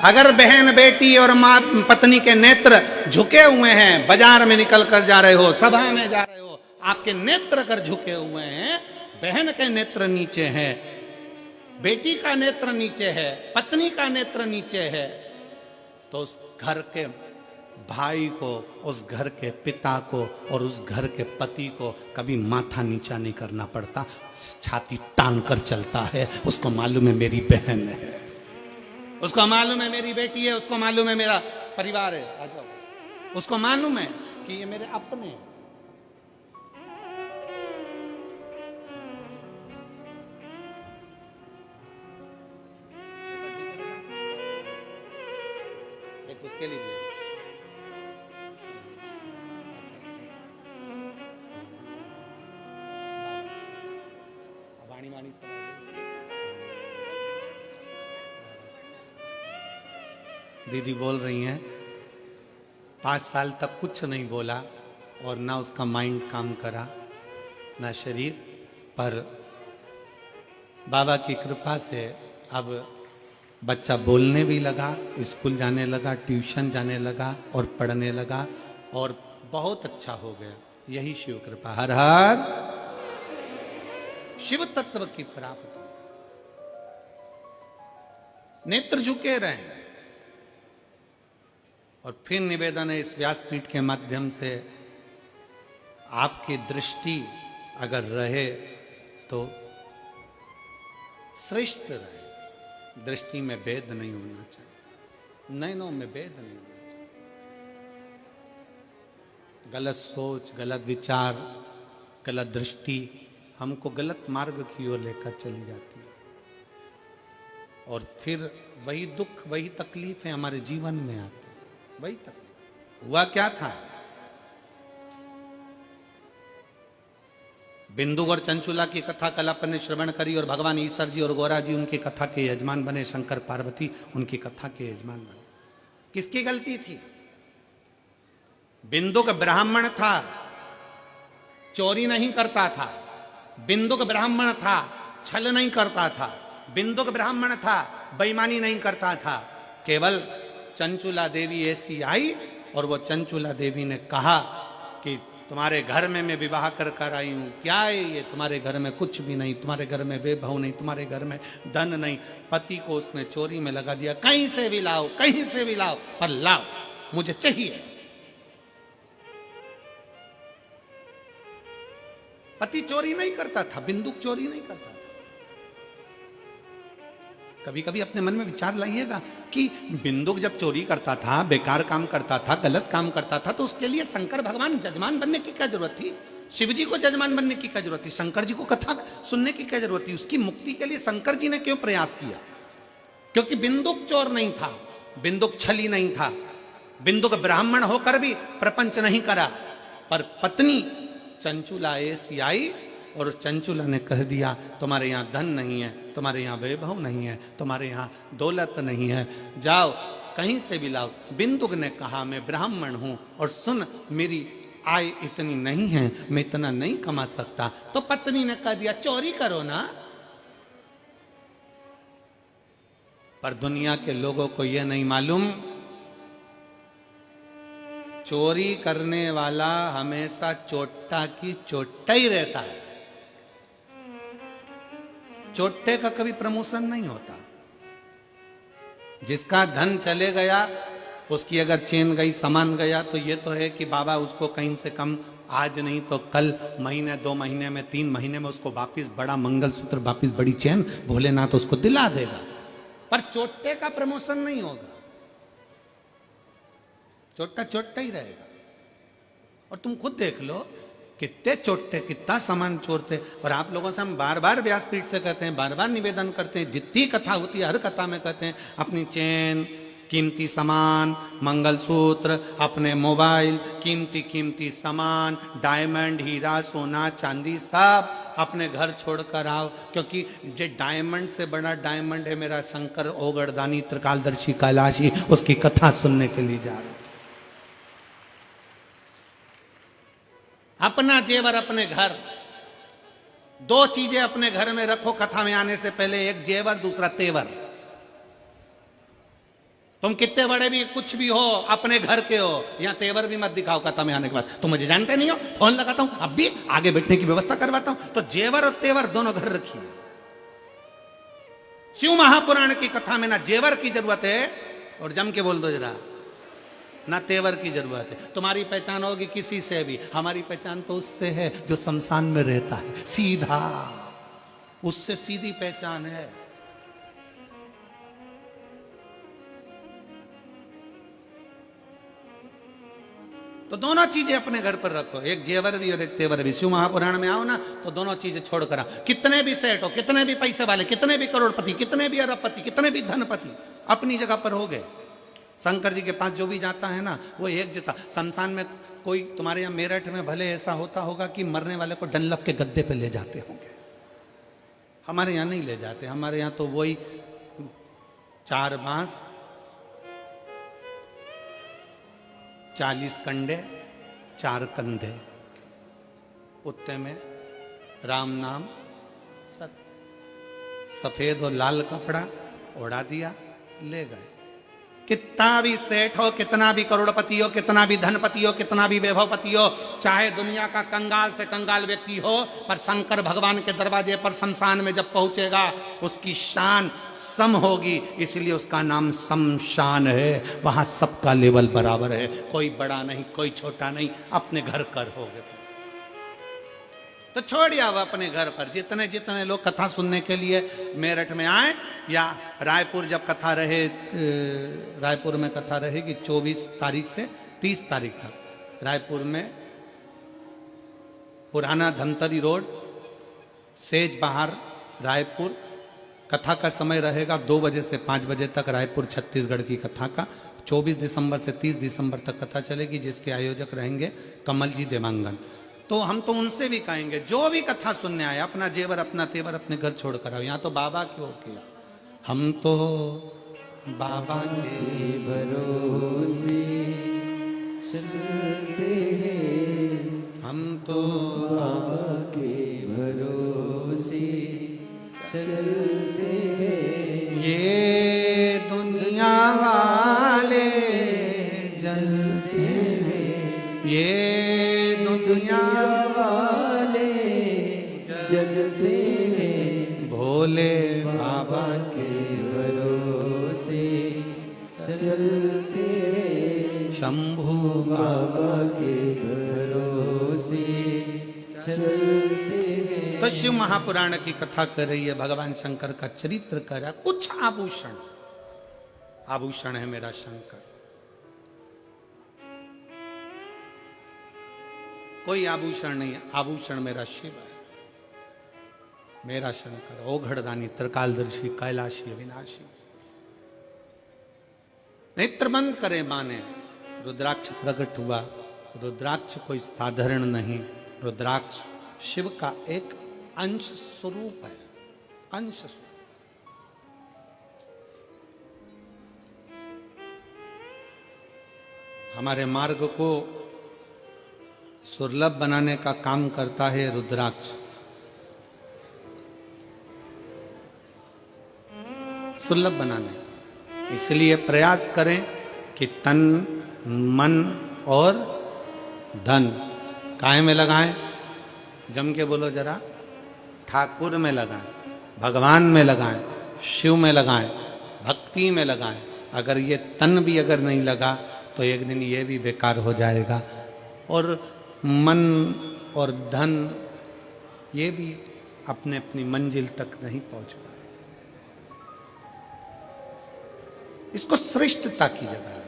अगर बहन, बेटी और मां, पत्नी के नेत्र झुके हुए हैं, बाजार में निकल कर जा रहे हो, सभा में जा रहे हो, आपके नेत्र अगर झुके हुए हैं, बहन के नेत्र नीचे हैं, बेटी का नेत्र नीचे है, पत्नी का नेत्र नीचे है, तो उस घर के भाई को, उस घर के पिता को और उस घर के पति को कभी माथा नीचा नहीं करना पड़ता, छाती तान कर चलता है। उसको मालूम है मेरी बहन है, उसको मालूम है मेरी बेटी है, उसको मालूम है मेरा परिवार है, आ जाओ, उसको मालूम है कि ये मेरे अपने हैं। एक उसके लिए भी। दीदी बोल रही हैं 5 साल तक कुछ नहीं बोला और ना उसका माइंड काम करा ना शरीर, पर बाबा की कृपा से अब बच्चा बोलने भी लगा, स्कूल जाने लगा, ट्यूशन जाने लगा और पढ़ने लगा और बहुत अच्छा हो गया। यही शिव कृपा। हर हर शिव तत्व की प्राप्ति। नेत्र झुके रहे। और फिर निवेदन है इस व्यासपीठ के माध्यम से, आपकी दृष्टि अगर रहे तो श्रेष्ठ रहे। दृष्टि में भेद नहीं होना चाहिए, नयनों में भेद नहीं होना चाहिए। गलत सोच, गलत विचार, गलत दृष्टि हमको गलत मार्ग की ओर लेकर चली जाती है और फिर वही दुख, वही तकलीफें हमारे जीवन में आती है। वही तकलीफ। हुआ क्या था? बिंदु और चंचुला की कथा कलापन ने श्रवण करी और भगवान ईश्वर जी और गौरा जी उनकी कथा के यजमान बने, शंकर पार्वती उनकी कथा के यजमान बने। किसकी गलती थी? बिंदु का ब्राह्मण था, चोरी नहीं करता था। बिंदु का ब्राह्मण था, छल नहीं करता था। बिंदु का ब्राह्मण था, बेईमानी नहीं करता था। केवल चंचुला देवी ऐसी आई और वो चंचुला देवी ने कहा कि तुम्हारे घर में मैं विवाह कर आई हूं, क्या है ये? तुम्हारे घर में कुछ भी नहीं, तुम्हारे घर में वैभव नहीं, तुम्हारे घर में धन नहीं। पति को उसने चोरी में लगा दिया। कहीं से भी लाओ, कहीं से भी लाओ, पर लाओ, मुझे चाहिए। पति चोरी नहीं करता था, बिंदुक चोरी नहीं करता था। कभी कभी अपने मन में विचार लाइएगा कि बिंदुक जब चोरी करता था, बेकार काम करता था, गलत काम करता था, तो उसके लिए शंकर भगवान जजमान बनने की क्या जरूरत थी? शिव जी को जजमान बनने की क्या जरूरत थी? शंकर जी को कथा सुनने की क्या जरूरत थी? उसकी मुक्ति के लिए शंकर जी ने क्यों प्रयास किया? क्योंकि बिंदुक चोर नहीं था, बिंदुक छली नहीं था, बिंदुक ब्राह्मण होकर भी प्रपंच नहीं करा। पर पत्नी चंचुला ऐसी आई और उस चंचुला ने कह दिया, तुम्हारे यहाँ धन नहीं है, तुम्हारे यहाँ वैभव नहीं है, तुम्हारे यहाँ दौलत नहीं है, जाओ कहीं से भी लाओ। बिंदुक ने कहा मैं ब्राह्मण हूं और सुन, मेरी आय इतनी नहीं है, मैं इतना नहीं कमा सकता। तो पत्नी ने कह दिया चोरी करो ना। पर दुनिया के लोगों को यह नहीं मालूम, चोरी करने वाला हमेशा चोट्टा की चोट्टा ही रहता है। चोट्टे का कभी प्रमोशन नहीं होता। जिसका धन चले गया, उसकी अगर चेन गई, सामान गया, तो ये तो है कि बाबा उसको कहीं से कम आज नहीं तो कल, महीने 2 महीने में 3 महीने में उसको वापिस बड़ा मंगलसूत्र, वापिस बड़ी चेन भोलेनाथ उसको दिला देगा। पर चोट्टे का प्रमोशन नहीं होगा। चोट्टा चोट्टा ही रहेगा। और तुम खुद देख लो कितने चोट्टे कितना सामान चोरते। और आप लोगों से हम बार बार व्यासपीठ से कहते हैं, बार बार निवेदन करते हैं, जितनी कथा होती है हर कथा में कहते हैं अपनी चेन, कीमती सामान, मंगलसूत्र, अपने मोबाइल, कीमती कीमती सामान, डायमंड, हीरा, सोना, चांदी, सब अपने घर छोड़कर आओ। क्योंकि जो डायमंड से बड़ा डायमंड है मेरा शंकर ओगड़दानी त्रिकालदर्शी कैलाशी, उसकी कथा सुनने के लिए जा रहे। अपना जेवर अपने घर, 2 चीजें अपने घर में रखो कथा में आने से पहले, एक जेवर, दूसरा तेवर। तुम कितने बड़े भी कुछ भी हो, अपने घर के हो, यहां तेवर भी मत दिखाओ कथा में आने के बाद। तुम मुझे जानते नहीं हो, फोन लगाता हूं, अब भी आगे बैठने की व्यवस्था करवाता हूं। तो जेवर और तेवर दोनों घर रखिए। शिव महापुराण की कथा में ना जेवर की जरूरत है, और जम के बोल दो जरा, ना तेवर की जरूरत है। तुम्हारी पहचान होगी किसी से भी, हमारी पहचान तो उससे है जो शमशान में रहता है, सीधा, उससे सीधी पहचान है। तो दोनों चीजें अपने घर पर रखो, एक जेवर भी और एक तेवर भी। शिव महापुराण में आओ ना तो दोनों चीजें छोड़कर आओ। कितने भी सेठ हो, कितने भी पैसे वाले, कितने भी करोड़पति, कितने भी अरबपति, कितने भी धनपति, अपनी जगह पर हो गए। शंकर जी के पास जो भी जाता है ना वो एक जैसा। शमशान में कोई तुम्हारे यहाँ मेरठ में भले ऐसा होता होगा कि मरने वाले को डनलफ के गद्दे पे ले जाते होंगे, हमारे यहाँ नहीं ले जाते, हमारे यहाँ तो वही 4 बांस, 40 कंडे, 4 कंधे, उत्ते में राम नाम, सफेद और लाल कपड़ा ओढ़ा दिया, ले गए। कितना भी सेठ हो, कितना भी करोड़पति हो, कितना भी धनपति हो, कितना भी वैभवपति हो, चाहे दुनिया का कंगाल से कंगाल व्यक्ति हो, पर शंकर भगवान के दरवाजे पर शमशान में जब पहुंचेगा उसकी शान सम होगी, इसलिए उसका नाम शमशान है। वहां सबका लेवल बराबर है, कोई बड़ा नहीं, कोई छोटा नहीं, अपने घर कर हो गए तो छोड़िए अब अपने घर पर। जितने जितने लोग कथा सुनने के लिए मेरठ में आए, या रायपुर जब कथा रहे, रायपुर में कथा रहेगी 24 तारीख से 30 तारीख तक। रायपुर में पुराना धमतरी रोड, सेज बाहर, रायपुर। कथा का समय रहेगा 2 बजे से 5 बजे तक, रायपुर छत्तीसगढ़ की कथा का। 24 दिसंबर से 30 दिसंबर तक कथा चलेगी, जिसके आयोजक रहेंगे कमल जी देवांगन। तो हम तो उनसे भी कहेंगे, जो भी कथा सुनने आए अपना जेवर अपना तेवर अपने घर छोड़ कर आओ। यहाँ तो बाबा क्यों किया, हम तो बाबा के भरोसे चलते हैं, हम तो बाबा के भरोसे चलते हैं। ये दुनिया वाले जलते हैं, ये दुनिया वाले जलते हैं, भोले बाबा के भरोसे चलते हैं, शंभू बाबा के भरोसे चलते हैं। तो शिव महापुराण की कथा कर रही है, भगवान शंकर का चरित्र कर रहा है। कुछ आभूषण, आभूषण है मेरा शंकर, कोई आभूषण नहीं है, आभूषण मेरा शिव है, मेरा शंकर ओघड़दानी, त्रिकालदर्शी, कैलाशी, अविनाशी। नेत्र बंद करे माने, रुद्राक्ष प्रकट हुआ। रुद्राक्ष कोई साधारण नहीं, रुद्राक्ष शिव का एक अंश स्वरूप है, अंश स्वरूप। हमारे मार्ग को सुलभ बनाने का काम करता है रुद्राक्ष। सुलभ बनाने, इसलिए प्रयास करें कि तन मन और धन काहे में लगाएं। जम के बोलो जरा, ठाकुर में लगाएं, भगवान में लगाएं, शिव में लगाएं, भक्ति में लगाएं। अगर ये तन भी अगर नहीं लगा तो एक दिन ये भी बेकार हो जाएगा, और मन और धन ये भी अपने अपनी मंजिल तक नहीं पहुंच पाए। इसको श्रेष्ठता की जगह रखा।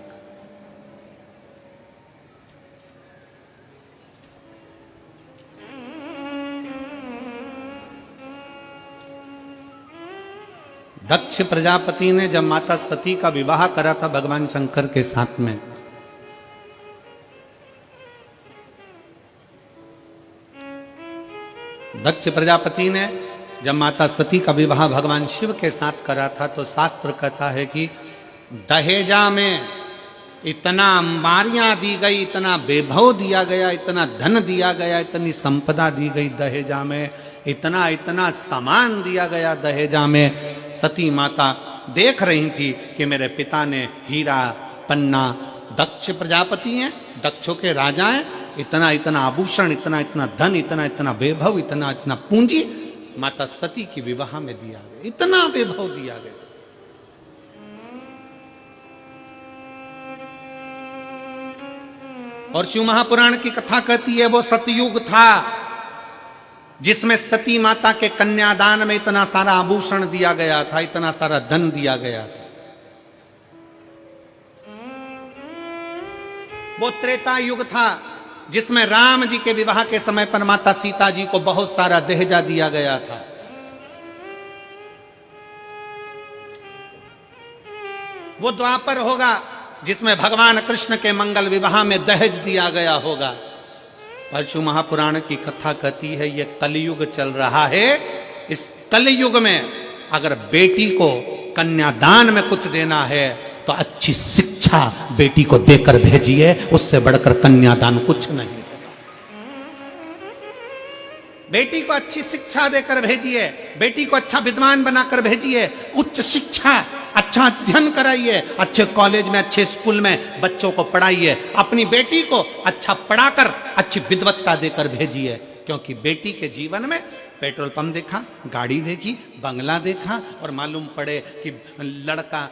दक्ष प्रजापति ने जब माता सती का विवाह करा था भगवान शंकर के साथ में, दक्ष प्रजापति ने जब माता सती का विवाह भगवान शिव के साथ करा था, तो शास्त्र कहता है कि दहेजा में इतना अंबारियां दी गई, इतना वैभव दिया गया, इतना धन दिया गया, इतनी संपदा दी गई दहेजा में, इतना इतना सामान दिया गया दहेजा में। सती माता देख रही थी कि मेरे पिता ने हीरा पन्ना, दक्ष प्रजापति हैं, दक्षों के राजा हैं, इतना इतना आभूषण, इतना इतना धन, इतना इतना वैभव, इतना इतना पूंजी माता सती की विवाह में दिया गया, इतना वैभव दिया गया। और शिव महापुराण की कथा कहती है वो सतयुग था जिसमें सती माता के कन्यादान में इतना सारा आभूषण दिया गया था, इतना सारा धन दिया गया था। वो त्रेता युग था जिसमें राम जी के विवाह के समय पर माता सीता जी को बहुत सारा दहेजा दिया गया था। वो द्वापर होगा जिसमें भगवान कृष्ण के मंगल विवाह में दहेज दिया गया होगा। परशु महापुराण की कथा कहती है ये कलयुग चल रहा है, इस कलयुग में अगर बेटी को कन्यादान में कुछ देना है तो अच्छी शिक्षा बेटी को देकर भेजिए, उससे बढ़कर कन्यादान कुछ नहीं। बेटी को अच्छी शिक्षा देकर भेजिए, बेटी को अच्छा विद्वान बनाकर भेजिए, उच्च शिक्षा, अच्छा अध्ययन कराइए, अच्छे कॉलेज में, अच्छे स्कूल में बच्चों को पढ़ाइए। अपनी बेटी को अच्छा पढ़ाकर अच्छी विद्वत्ता देकर भेजिए, क्योंकि बेटी के जीवन में पेट्रोल पंप देखा, गाड़ी देखी, बंगला देखा और मालूम पड़े कि लड़का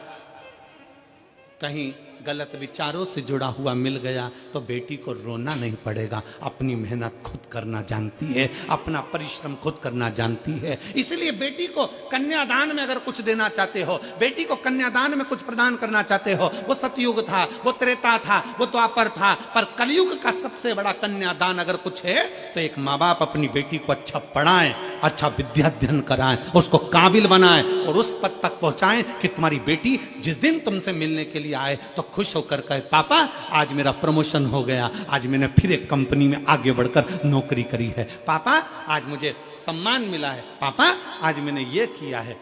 कहीं गलत विचारों से जुड़ा हुआ मिल गया तो बेटी को रोना नहीं पड़ेगा। अपनी मेहनत खुद करना जानती है, अपना परिश्रम खुद करना जानती है। इसलिए बेटी को कन्यादान में अगर कुछ देना चाहते हो, बेटी को कन्यादान में कुछ प्रदान करना चाहते हो, वो सतयुग था, वो त्रेता था, वो द्वापर था, पर कलयुग का सबसे बड़ा कन्यादान अगर कुछ है तो एक माँ बाप अपनी बेटी को अच्छा पढ़ाएं, अच्छा विद्याध्ययन कराएं, उसको काबिल बनाएं और उस पद तक पहुंचाएं कि तुम्हारी बेटी जिस दिन तुमसे मिलने के लिए आए तो खुश होकर कहे, पापा आज मेरा प्रमोशन हो गया, आज मैंने फिर एक कंपनी में आगे बढ़कर नौकरी करी है, पापा आज मुझे सम्मान मिला है, पापा आज मैंने ये किया है।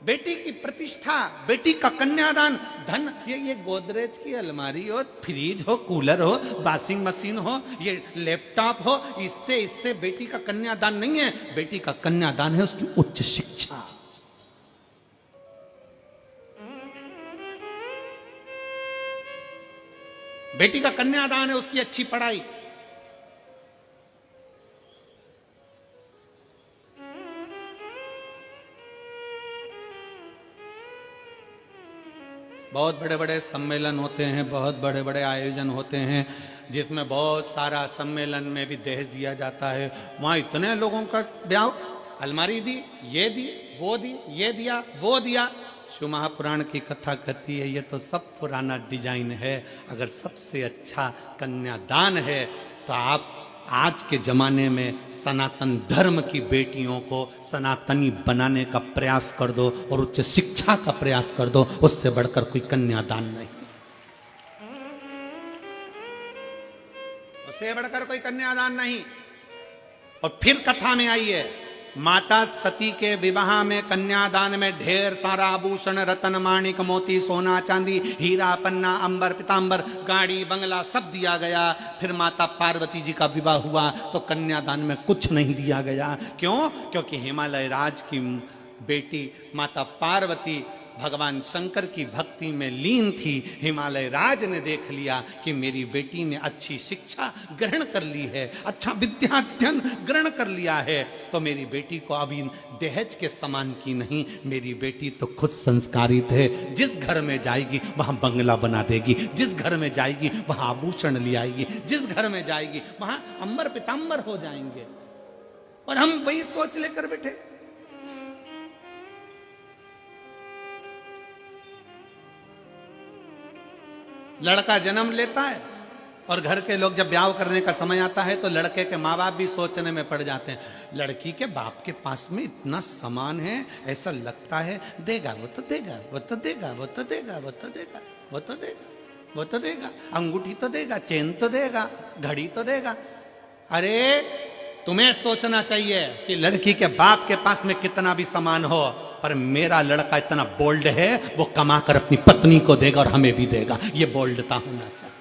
बेटी की प्रतिष्ठा, बेटी का कन्यादान, धन, ये गोदरेज की अलमारी हो, फ्रिज हो, कूलर हो, वॉशिंग मशीन हो, ये लैपटॉप हो, इससे बेटी का कन्यादान नहीं है। बेटी का कन्यादान है उसकी उच्च शिक्षा। बेटी का कन्यादान है उसकी अच्छी पढ़ाई। बहुत बड़े बड़े सम्मेलन होते हैं, बहुत बड़े बड़े आयोजन होते हैं, जिसमें बहुत सारा सम्मेलन में भी दहेज दिया जाता है। वहां इतने लोगों का ब्याह, अलमारी दी, ये दी, वो दी, ये दिया, वो दिया। शिव महापुराण की कथा कहती है ये तो सब पुराना डिजाइन है। अगर सबसे अच्छा कन्यादान है तो आप आज के जमाने में सनातन धर्म की बेटियों को सनातनी बनाने का प्रयास कर दो और उच्च शिक्षा का प्रयास कर दो, उससे बढ़कर कोई कन्यादान नहीं, उससे बढ़कर कोई कन्यादान नहीं। और फिर कथा में आइए, माता सती के विवाह में कन्यादान में ढेर सारा आभूषण, रतन, माणिक, मोती, सोना, चांदी, हीरा, पन्ना, अंबर, पीतांबर, गाड़ी, बंगला सब दिया गया। फिर माता पार्वती जी का विवाह हुआ तो कन्यादान में कुछ नहीं दिया गया। क्यों? क्योंकि हिमालय राज की बेटी माता पार्वती भगवान शंकर की भक्ति में लीन थी। हिमालय राज ने देख लिया कि मेरी बेटी ने अच्छी शिक्षा ग्रहण कर ली है, अच्छा विद्याध्ययन ग्रहण कर लिया है, तो मेरी बेटी को अभी दहेज के समान की नहीं, मेरी बेटी तो खुद संस्कारित है। जिस घर में जाएगी वहां बंगला बना देगी, जिस घर में जाएगी वहां आभूषण ले आएगी, जिस घर में जाएगी वहां अंबर पीतांबर हो जाएंगे। और हम वही सोच लेकर बैठे। लड़का जन्म लेता है और घर के लोग जब ब्याह करने का समय आता है तो लड़के के माँ बाप भी सोचने में पड़ जाते हैं, लड़की के बाप के पास में इतना सामान है, ऐसा लगता है देगा, वो तो देगा, वो तो देगा, वो तो देगा, वो तो देगा, वो तो देगा, वो तो देगा, अंगूठी तो देगा, चेन तो देगा, घड़ी तो देगा। अरे तुम्हें सोचना चाहिए कि लड़की के बाप के पास में कितना भी सामान हो, पर मेरा लड़का इतना बोल्ड है, वो कमाकर अपनी पत्नी को देगा और हमें भी देगा। ये बोल्डता होना चाहिए।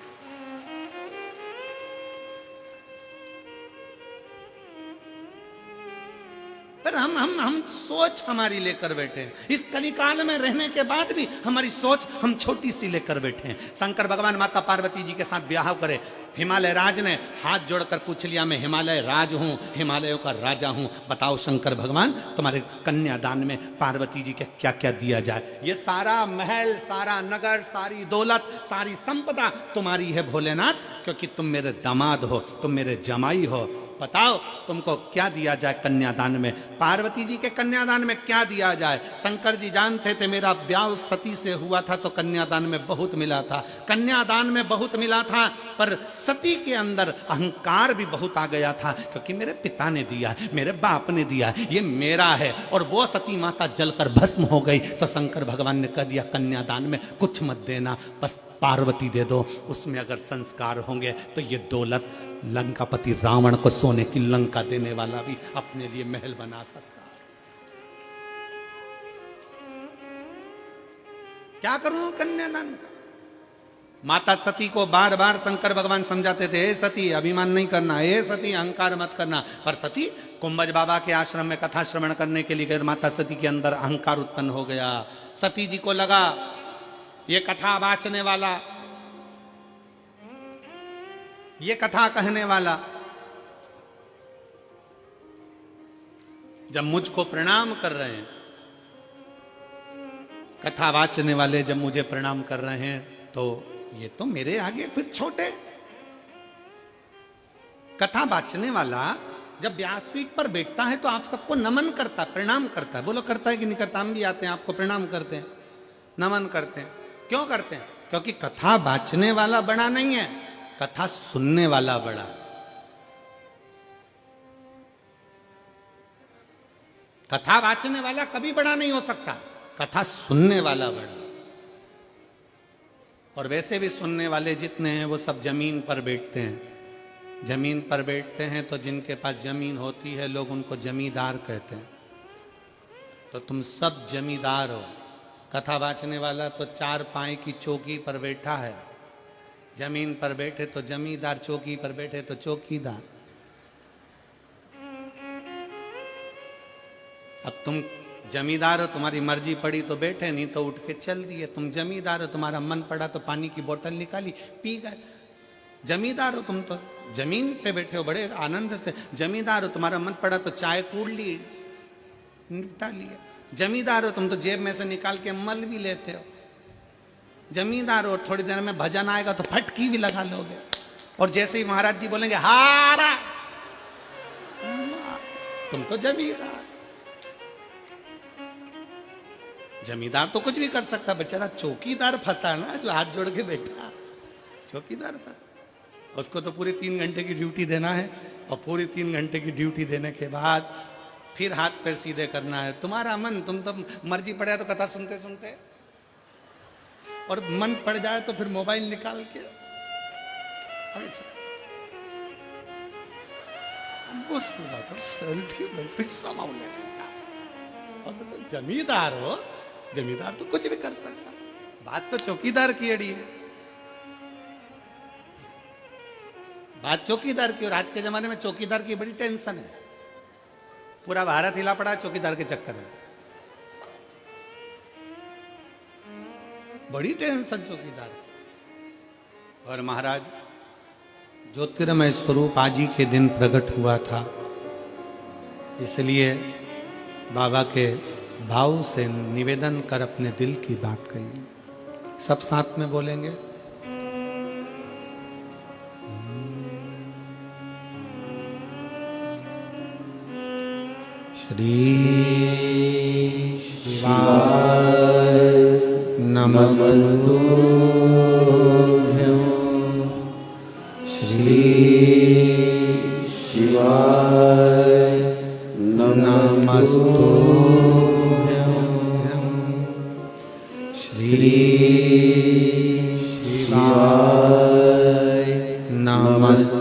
पर हम सोच हमारी लेकर बैठे हैं। इस कलिकाल में रहने के बाद भी हमारी सोच हम छोटी सी लेकर बैठे हैं। शंकर भगवान माता पार्वती जी के साथ ब्याह करे, हिमालय राज ने हाथ जोड़कर पूछ लिया, मैं हिमालय राज हूं, हिमालयों का राजा हूं, बताओ शंकर भगवान तुम्हारे कन्यादान में पार्वती जी के क्या क्या दिया जाए। ये सारा महल, सारा नगर, सारी दौलत, सारी संपदा तुम्हारी है भोलेनाथ, क्योंकि तुम मेरे दामाद हो, तुम मेरे जमाई हो। बताओ तुमको क्या दिया जाए कन्यादान में। पार्वती जी के कन्यादान में क्या दिया जाए। शंकर जी जानते थे मेरा ब्याह सती से हुआ था तो कन्यादान में बहुत मिला था, कन्यादान में बहुत मिला था, पर सती के अंदर अहंकार भी बहुत आ गया था, क्योंकि मेरे पिता ने दिया, मेरे बाप ने दिया, ये मेरा है। और वो सती माता जलकर भस्म हो गई तो शंकर भगवान ने कह दिया कन्यादान में कुछ मत देना, बस पार्वती दे दो, उसमें अगर संस्कार होंगे तो ये दौलत लंकापति रावण को सोने की लंका देने वाला भी अपने लिए महल बना सकता है। क्या करूं कन्यादान का? माता सती को बार बार शंकर भगवान समझाते थे, हे सती अभिमान नहीं करना, हे सती अहंकार मत करना। पर सती कुंभज बाबा के आश्रम में कथा श्रवण करने के लिए गए, माता सती के अंदर अहंकार उत्पन्न हो गया। सती जी को लगा ये कथा वाचने वाला, ये कथा कहने वाला जब मुझको प्रणाम कर रहे हैं, कथा वाचने वाले जब मुझे प्रणाम कर रहे हैं, तो ये तो मेरे आगे फिर छोटे। कथा वाचने वाला जब व्यासपीठ पर बैठता है तो आप सबको नमन करता, प्रणाम करता है। बोलो करता है कि नहीं करता? हम भी आते हैं, आपको प्रणाम करते हैं, नमन करते हैं। क्यों करते हैं? क्योंकि कथा वाचने वाला बड़ा नहीं है, कथा सुनने वाला बड़ा। कथा वाचने वाला कभी बड़ा नहीं हो सकता, कथा सुनने वाला बड़ा। और वैसे भी सुनने वाले जितने हैं वो सब जमीन पर बैठते हैं। जमीन पर बैठते हैं तो जिनके पास जमीन होती है लोग उनको जमींदार कहते हैं। तो तुम सब जमींदार हो। कथा वाचने वाला तो चार पाए की चौकी पर बैठा है, जमीन पर बैठे तो जमींदार, चौकी पर बैठे तो चौकीदार। अब तुम जमींदार हो, तुम्हारी मर्जी पड़ी तो बैठे, नहीं तो उठ के चल दिए। तुम जमींदार हो, तुम्हारा मन पड़ा तो पानी की बोतल निकाली, पी गए। जमींदार हो तुम, तो जमीन पे बैठे हो बड़े आनंद से। जमींदार हो, तुम्हारा मन पड़ा तो चाय कूड़ ली, निपटा लिया। जमींदार हो तुम, तो जेब में से निकाल के मल भी लेते हो। जमींदार हो, थोड़ी देर में भजन आएगा तो फटकी भी लगा लोगे। और जैसे ही महाराज जी बोलेंगे हारा, तुम तो जमींदार। जमींदार तो कुछ भी कर सकता, बेचारा चौकीदार फंसा ना, जो हाथ जोड़ के बैठा, चौकीदार फंसा। उसको तो पूरी 3 घंटे की ड्यूटी देना है, और पूरी 3 घंटे की ड्यूटी देने के बाद फिर हाथ पैर सीधे करना है। तुम्हारा मन, तुम तो मर्जी पड़े तो कथा सुनते सुनते, और मन पड़ जाए तो फिर मोबाइल निकाल के सेल्फी समाओ लेना चाहते। और तो जमींदार हो, जमींदार तो कुछ भी कर सकता। बात तो चौकीदार की अड़ी है, बात चौकीदार की। और आज के जमाने में चौकीदार की बड़ी टेंशन है। पूरा भारत हिला पड़ा चौकीदार के चक्कर में, बड़ी टेंशन चौकीदार। और महाराज ज्योतिर्मय स्वरूप आज ही के दिन प्रकट हुआ था, इसलिए बाबा के भाव से निवेदन कर अपने दिल की बात कही। सब साथ में बोलेंगे। श्री शिवाय नमस्तुभ्यं। श्री शिवाय नमस्तुभ्यं। श्री शिवाय नमस्तुभ्यं।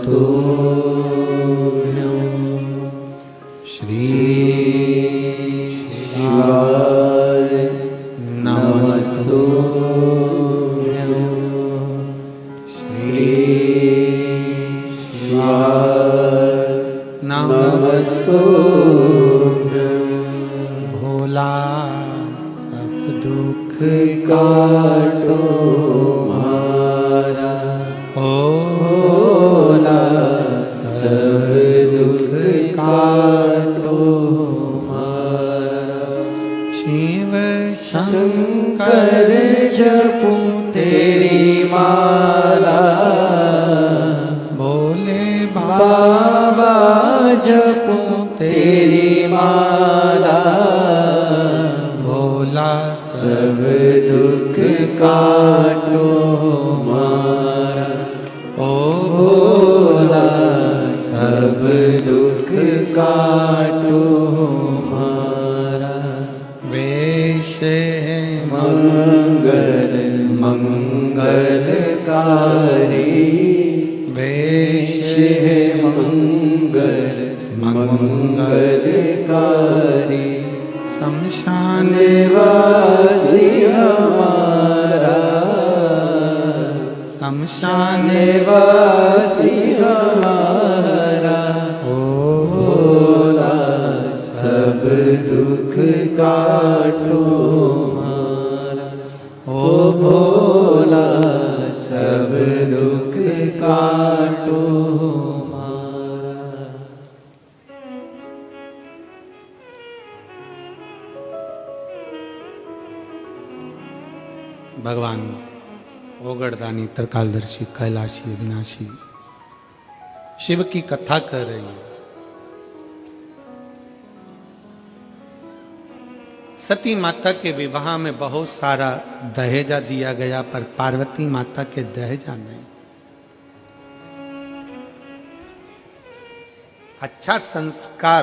श्री शिवाय नमस्तुभ्यं। श्री शिवाय नमस्तुभ्यं। भोला सब दुख काटो मारा, भोला सब दुख काटो मारा। शिव शंकर जपूं तेरी माला, भोले बाबा जपूं तेरी माला। भोला सब दुख काटो मारा, ओ भोला सब दुख काटो मारा। वेश है मंगल मंगलकारी, वेश है मंगल मंगलकारी। शमशान निवासी हमारा, शमशान निवासी हमारा, ओ भोला सब दुख काटो हमारा, ओ भोला सब दुख काटो हमारा। भगवान ओगड़दानी, त्रिकालदर्शी, कैलाशी, विनाशी शिव की कथा कर रही है। सती माता के विवाह में बहुत सारा दहेजा दिया गया, पर पार्वती माता के दहेजा नहीं। अच्छा संस्कार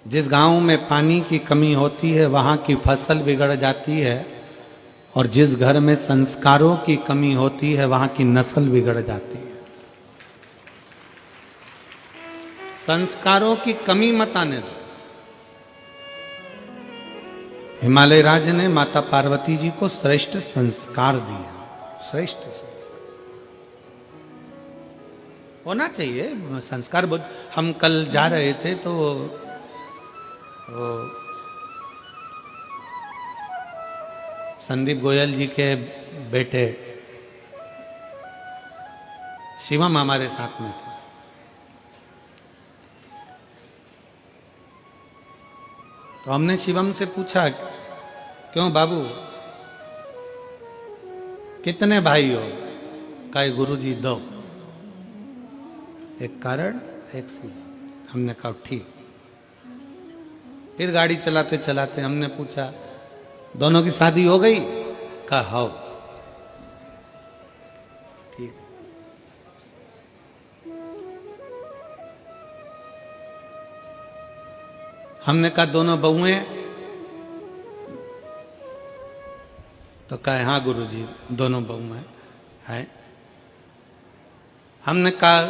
जिस गांव में पानी की कमी होती है वहां की फसल बिगड़ जाती है, और जिस घर में संस्कारों की कमी होती है वहां की नस्ल बिगड़ जाती है। संस्कारों की कमी मत आने दो। हिमालय राज ने माता पार्वती जी को श्रेष्ठ संस्कार दिए, श्रेष्ठ संस्कार होना चाहिए। संस्कार बहुत, हम कल जा रहे थे तो संदीप गोयल जी के बेटे शिवम हमारे साथ में थे। तो हमने शिवम से पूछा, क्यों बाबू कितने भाई हो? कहे गुरुजी दो। एक कारण एक शिवम। हमने कहा ठीक। फिर गाड़ी चलाते चलाते हमने पूछा, दोनों की शादी हो गई? कहा हो। ठीक। हमने कहा दोनों बहुएं? तो कहा हाँ गुरुजी दोनों बहुएं हैं। हमने कहा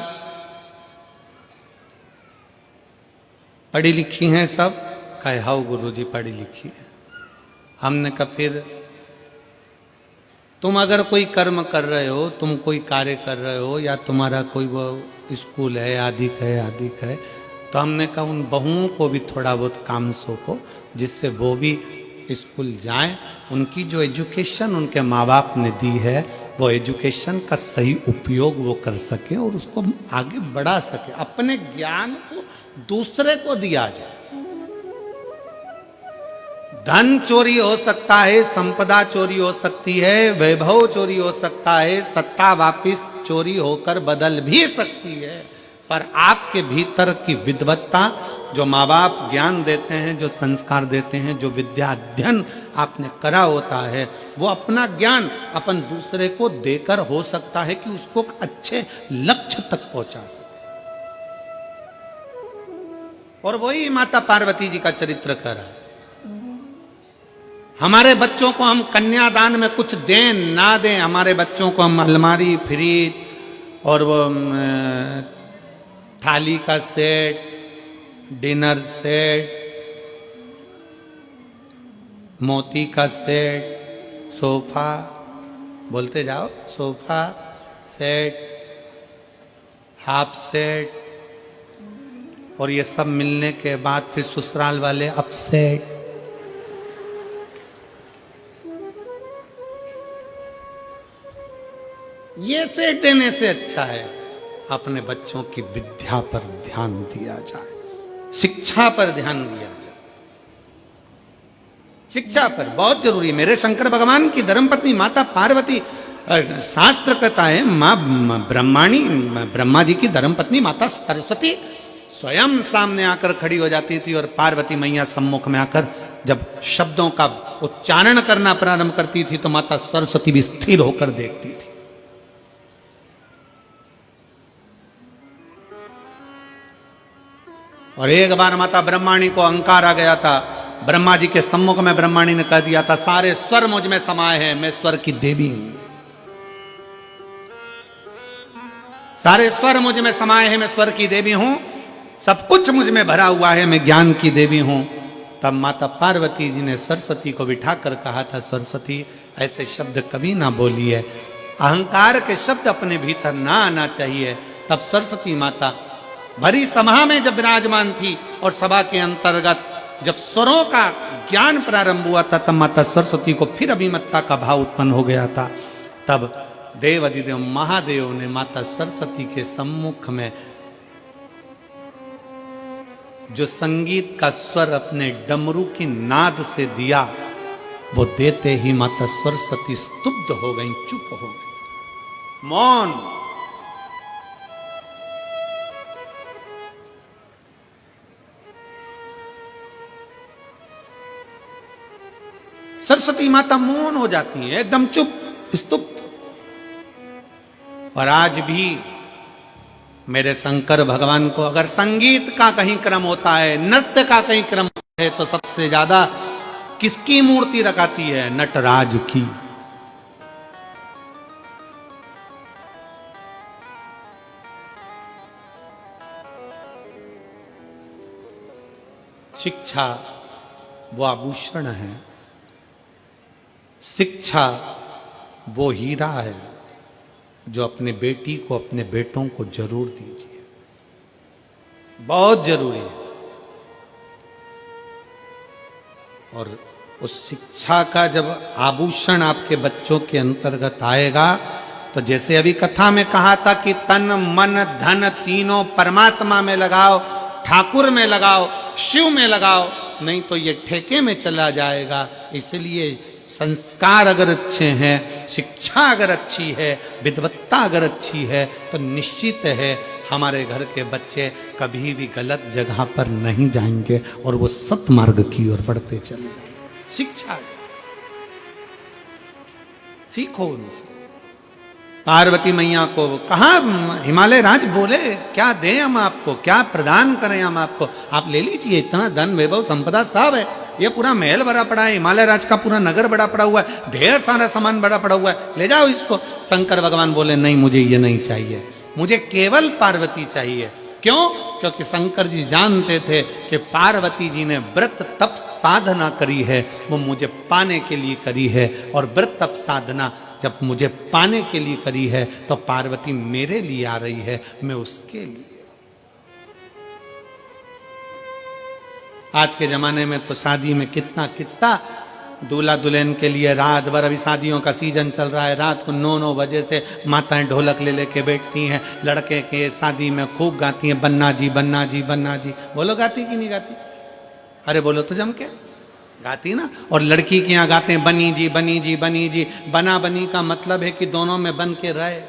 पढ़ी लिखी हैं सब? कहे हाँ गुरुजी पढ़ी लिखी है। हमने कहा फिर तुम अगर कोई कर्म कर रहे हो, तुम कोई कार्य कर रहे हो, या तुम्हारा कोई वो स्कूल है, आदिक है, तो हमने कहा उन बहुओं को भी थोड़ा बहुत काम सौंपो, जिससे वो भी स्कूल जाएं। उनकी जो एजुकेशन उनके माँ बाप ने दी है, वो एजुकेशन का सही उपयोग वो कर सके और उसको आगे बढ़ा सके। अपने ज्ञान को दूसरे को दिया जाए। धन चोरी हो सकता है, संपदा चोरी हो सकती है, वैभव चोरी हो सकता है, सत्ता वापिस चोरी होकर बदल भी सकती है, पर आपके भीतर की विद्वत्ता, जो माँ बाप ज्ञान देते हैं, जो संस्कार देते हैं, जो विद्या अध्ययन आपने करा होता है, वो अपना ज्ञान अपन दूसरे को देकर हो सकता है कि उसको अच्छे लक्ष्य तक पहुंचा सके। और वही माता पार्वती जी का चरित्र कर रहा है। हमारे बच्चों को हम कन्यादान में कुछ दें ना दें, हमारे बच्चों को हम अलमारी, फ्रिज और वो थाली का सेट, डिनर सेट, मोती का सेट, सोफा, बोलते जाओ, सोफा सेट, हाफ सेट, और ये सब मिलने के बाद फिर ससुराल वाले अपसेट। ये सेट देने से अच्छा है अपने बच्चों की विद्या पर ध्यान दिया जाए, शिक्षा पर ध्यान दिया जाए। शिक्षा पर बहुत जरूरी है। मेरे शंकर भगवान की धर्मपत्नी माता पार्वती, शास्त्र कहता है मां ब्रह्मा जी की धर्मपत्नी माता सरस्वती स्वयं सामने आकर खड़ी हो जाती थी, और पार्वती मैया सम्मुख में आकर जब शब्दों का उच्चारण करना प्रारंभ करती थी तो माता सरस्वती भी स्थिर होकर देखती थी। और एक बार माता ब्रह्माणी को अहंकार आ गया था। ब्रह्मा जी के सम्मुख में ब्रह्माणी ने कह दिया था, सारे स्वर मुझ में समाये हैं, मैं स्वर की देवी हूं। सारे स्वर मुझ में समाये हैं, मैं स्वर की देवी हूं, सब कुछ मुझ में भरा हुआ है, मैं ज्ञान की देवी हूं। तब माता पार्वती जी ने सरस्वती को बिठाकर कहा था, सरस्वती ऐसे शब्द कभी ना बोलिए, अहंकार के शब्द अपने भीतर ना आना चाहिए। तब सरस्वती माता भरी सभा में जब विराजमान थी और सभा के अंतर्गत जब स्वरों का ज्ञान प्रारंभ हुआ था, तब माता सरस्वती को फिर अभिमत्ता का भाव उत्पन्न हो गया था। तब देव अधिदेव महादेव ने माता सरस्वती के सम्मुख में जो संगीत का स्वर अपने डमरू की नाद से दिया, वो देते ही माता सरस्वती स्तुब्ध हो गई, चुप हो गई, मौन। सरस्वती माता मौन हो जाती है, एकदम चुप, स्तुप्त। और आज भी मेरे शंकर भगवान को अगर संगीत का कहीं क्रम होता है, नृत्य का कहीं क्रम होता है, तो सबसे ज्यादा किसकी मूर्ति रखाती है? नटराज की। शिक्षा वो आभूषण है, शिक्षा वो हीरा है जो अपने बेटी को, अपने बेटों को जरूर दीजिए, बहुत जरूरी है। और उस शिक्षा का जब आभूषण आपके बच्चों के अंतर्गत आएगा, तो जैसे अभी कथा में कहा था कि तन मन धन तीनों परमात्मा में लगाओ, ठाकुर में लगाओ, शिव में लगाओ, नहीं तो ये ठेके में चला जाएगा। इसलिए संस्कार अगर अच्छे हैं, शिक्षा अगर अच्छी है, विद्वत्ता अगर अच्छी है, तो निश्चित है हमारे घर के बच्चे कभी भी गलत जगह पर नहीं जाएंगे और वो सत्मार्ग की ओर बढ़ते चले जाएंगे। शिक्षा सीखो उनसे। पार्वती मैया को कहा, हिमालय राज बोले क्या दें हम आपको, क्या प्रदान करें हम आपको, आप ले लीजिए, इतना धन वैभव संपदा सब है, ये पूरा महल भरा पड़ा है, हिमालय राज का पूरा नगर बड़ा पड़ा हुआ है, ढेर सारा सामान बड़ा पड़ा हुआ है, ले जाओ इसको। शंकर भगवान बोले नहीं, मुझे ये नहीं चाहिए, मुझे केवल पार्वती चाहिए। क्यों? क्योंकि शंकर जी जानते थे कि पार्वती जी ने व्रत तप साधना करी है, वो मुझे पाने के लिए करी है, और व्रत तप साधना जब मुझे पाने के लिए करी है, तो पार्वती मेरे लिए आ रही है, मैं उसके लिए। आज के जमाने में तो शादी में कितना दूल्हा दुल्हन के लिए रात भर, अभी शादियों का सीजन चल रहा है, रात को 9 बजे से माताएं ढोलक ले लेके बैठती हैं, लड़के के शादी में खूब गाती हैं, बन्ना जी बन्ना जी बन्ना जी। बोलो गाती कि नहीं गाती? अरे बोलो तो जम के गाती ना। और लड़की के यहाँ गाते हैं बनी जी बनी जी बनी जी। बना बनी का मतलब है कि दोनों में बन के रहे,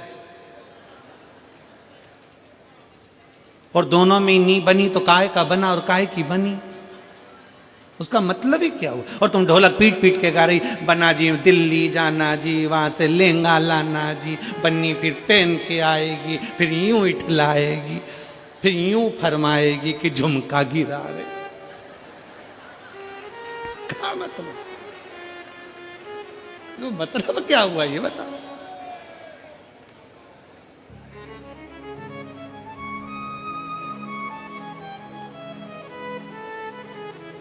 और दोनों में नी बनी तो काहे का बना और काहे की बनी, उसका मतलब ही क्या हुआ? और तुम ढोलक पीट पीट के गा रही, बना जी दिल्ली जाना जी, वहां से लहंगा लाना जी, बन्नी फिर पहन के आएगी, फिर यूं इठलाएगी, फिर यूं फरमाएगी कि झुमका गिरा रहे। क्या मतलब? तो मतलब क्या हुआ ये बताओ।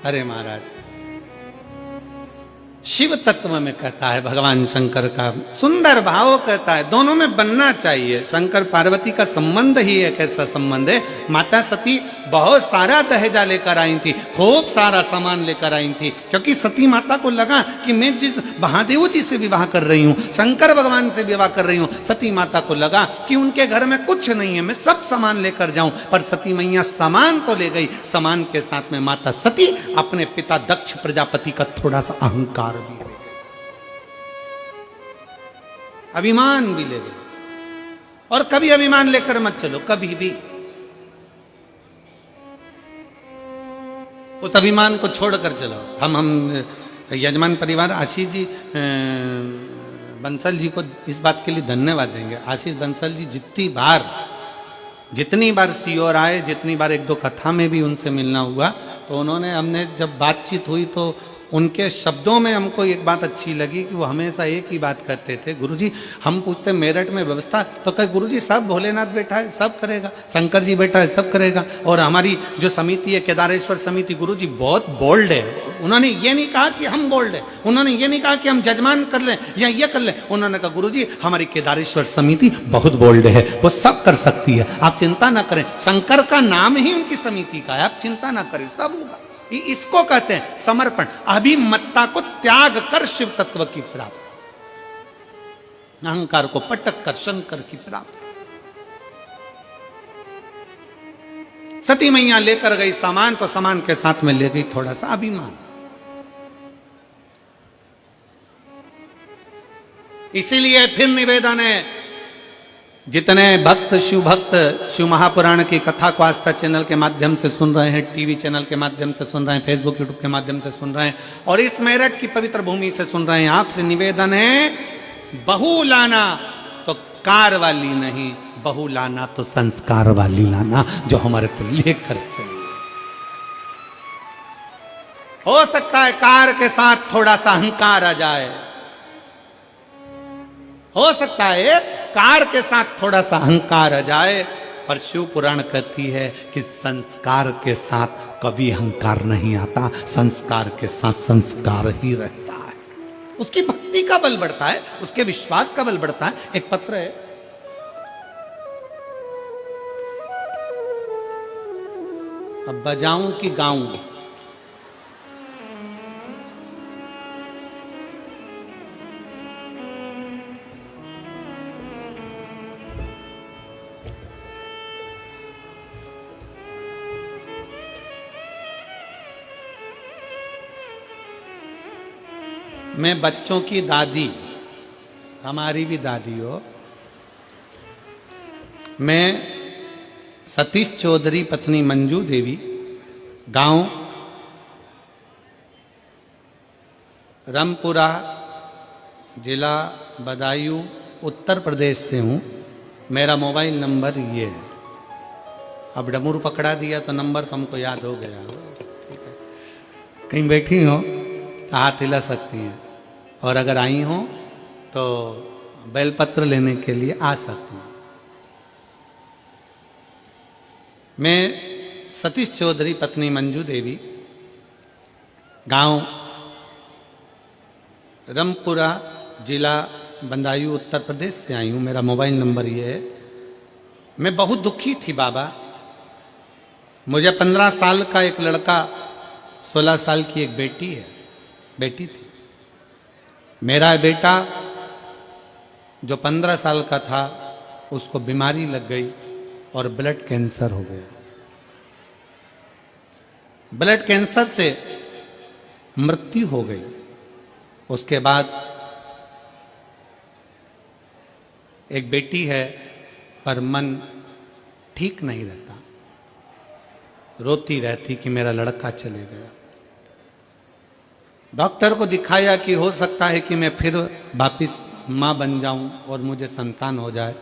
अरे महाराज, शिव तत्व में कहता है भगवान शंकर का सुंदर भाव कहता है, दोनों में बनना चाहिए। शंकर पार्वती का संबंध ही एक ऐसा संबंध है। माता सती बहुत सारा दहेजा लेकर आई थी, खूब सारा सामान लेकर आई थी, क्योंकि सती माता को लगा कि मैं जिस महादेव जी से विवाह कर रही हूँ, शंकर भगवान से विवाह कर रही हूँ, सती माता को लगा कि उनके घर में कुछ नहीं है, मैं सब सामान लेकर जाऊं। पर सती मैया सामान तो ले गई, सामान के साथ में माता सती अपने पिता दक्ष प्रजापति का थोड़ा सा अहंकार भी ले गई, अभिमान भी ले गई। और कभी अभिमान लेकर मत चलो, कभी भी उस अभिमान को छोड़कर चलो। हम यजमान परिवार आशीष जी बंसल जी को इस बात के लिए धन्यवाद देंगे। आशीष बंसल जी जितनी बार सीओर आए, जितनी बार एक दो कथा में भी उनसे मिलना हुआ, तो उन्होंने, हमने जब बातचीत हुई तो उनके शब्दों में हमको एक बात अच्छी लगी कि वो हमेशा एक ही बात करते थे, गुरुजी हम पूछते मेरठ में व्यवस्था, तो कहे गुरुजी सब भोलेनाथ बैठा है सब करेगा, शंकर जी बैठा है सब करेगा। और हमारी जो समिति है केदारेश्वर समिति, गुरुजी बहुत बोल्ड है। उन्होंने ये नहीं कहा कि हम बोल्ड है, उन्होंने ये नहीं कहा कि हम जजमान कर लें या ये कर लें, उन्होंने कहा गुरुजी हमारी केदारेश्वर समिति बहुत बोल्ड है, वो सब कर सकती है, आप चिंता ना करें। शंकर का नाम ही उनकी समिति का है, आप चिंता ना करें सब होगा। इसको कहते हैं समर्पण, अभिमत्ता को त्याग कर शिव तत्व की प्राप्ति, अहंकार को पटक कर शंकर की प्राप्ति। सती मैया लेकर गई सामान, तो सामान के साथ में ले गई थोड़ा सा अभिमान। इसीलिए फिर निवेदन है, जितने भक्त शिव महापुराण की कथा को आस्था चैनल के माध्यम से सुन रहे हैं, टीवी चैनल के माध्यम से सुन रहे हैं, फेसबुक यूट्यूब के माध्यम से सुन रहे हैं, और इस मेरठ की पवित्र भूमि से सुन रहे हैं, आपसे निवेदन है बहू लाना तो कार वाली नहीं, बहू लाना तो संस्कार वाली लाना, जो हमारे को लेकर चले। हो सकता है कार के साथ थोड़ा सा अहंकार आ जाए, हो सकता है कार के साथ थोड़ा सा अहंकार आ जाए, पर शिव पुराण कहती है कि संस्कार के साथ कभी अहंकार नहीं आता, संस्कार के साथ संस्कार ही रहता है। उसकी भक्ति का बल बढ़ता है, उसके विश्वास का बल बढ़ता है। एक पत्र है, अब बजाऊं कि गाऊं, मैं बच्चों की दादी, हमारी भी दादी हो, मैं सतीश चौधरी पत्नी मंजू देवी, गांव रामपुरा, जिला बदायूं, उत्तर प्रदेश से हूँ। मेरा मोबाइल नंबर ये है। अब डमरू पकड़ा दिया तो नंबर तो हमको याद हो गया। ठीक है, कहीं बैठी हो तो हाथ हिला सकती हैं, और अगर आई हो तो बेलपत्र लेने के लिए आ सकती हूँ। मैं सतीश चौधरी पत्नी मंजू देवी, गांव रामपुरा, जिला बदायूं, उत्तर प्रदेश से आई हूँ। मेरा मोबाइल नंबर ये है। मैं बहुत दुखी थी बाबा। मुझे 15 साल का एक लड़का, 16 साल की एक बेटी थी। मेरा बेटा जो 15 साल का था, उसको बीमारी लग गई और ब्लड कैंसर हो गया। ब्लड कैंसर से मृत्यु हो गई। उसके बाद एक बेटी है, पर मन ठीक नहीं रहता, रोती रहती कि मेरा लड़का चले गया। डॉक्टर को दिखाया कि हो सकता है कि मैं फिर वापिस माँ बन जाऊं और मुझे संतान हो जाए।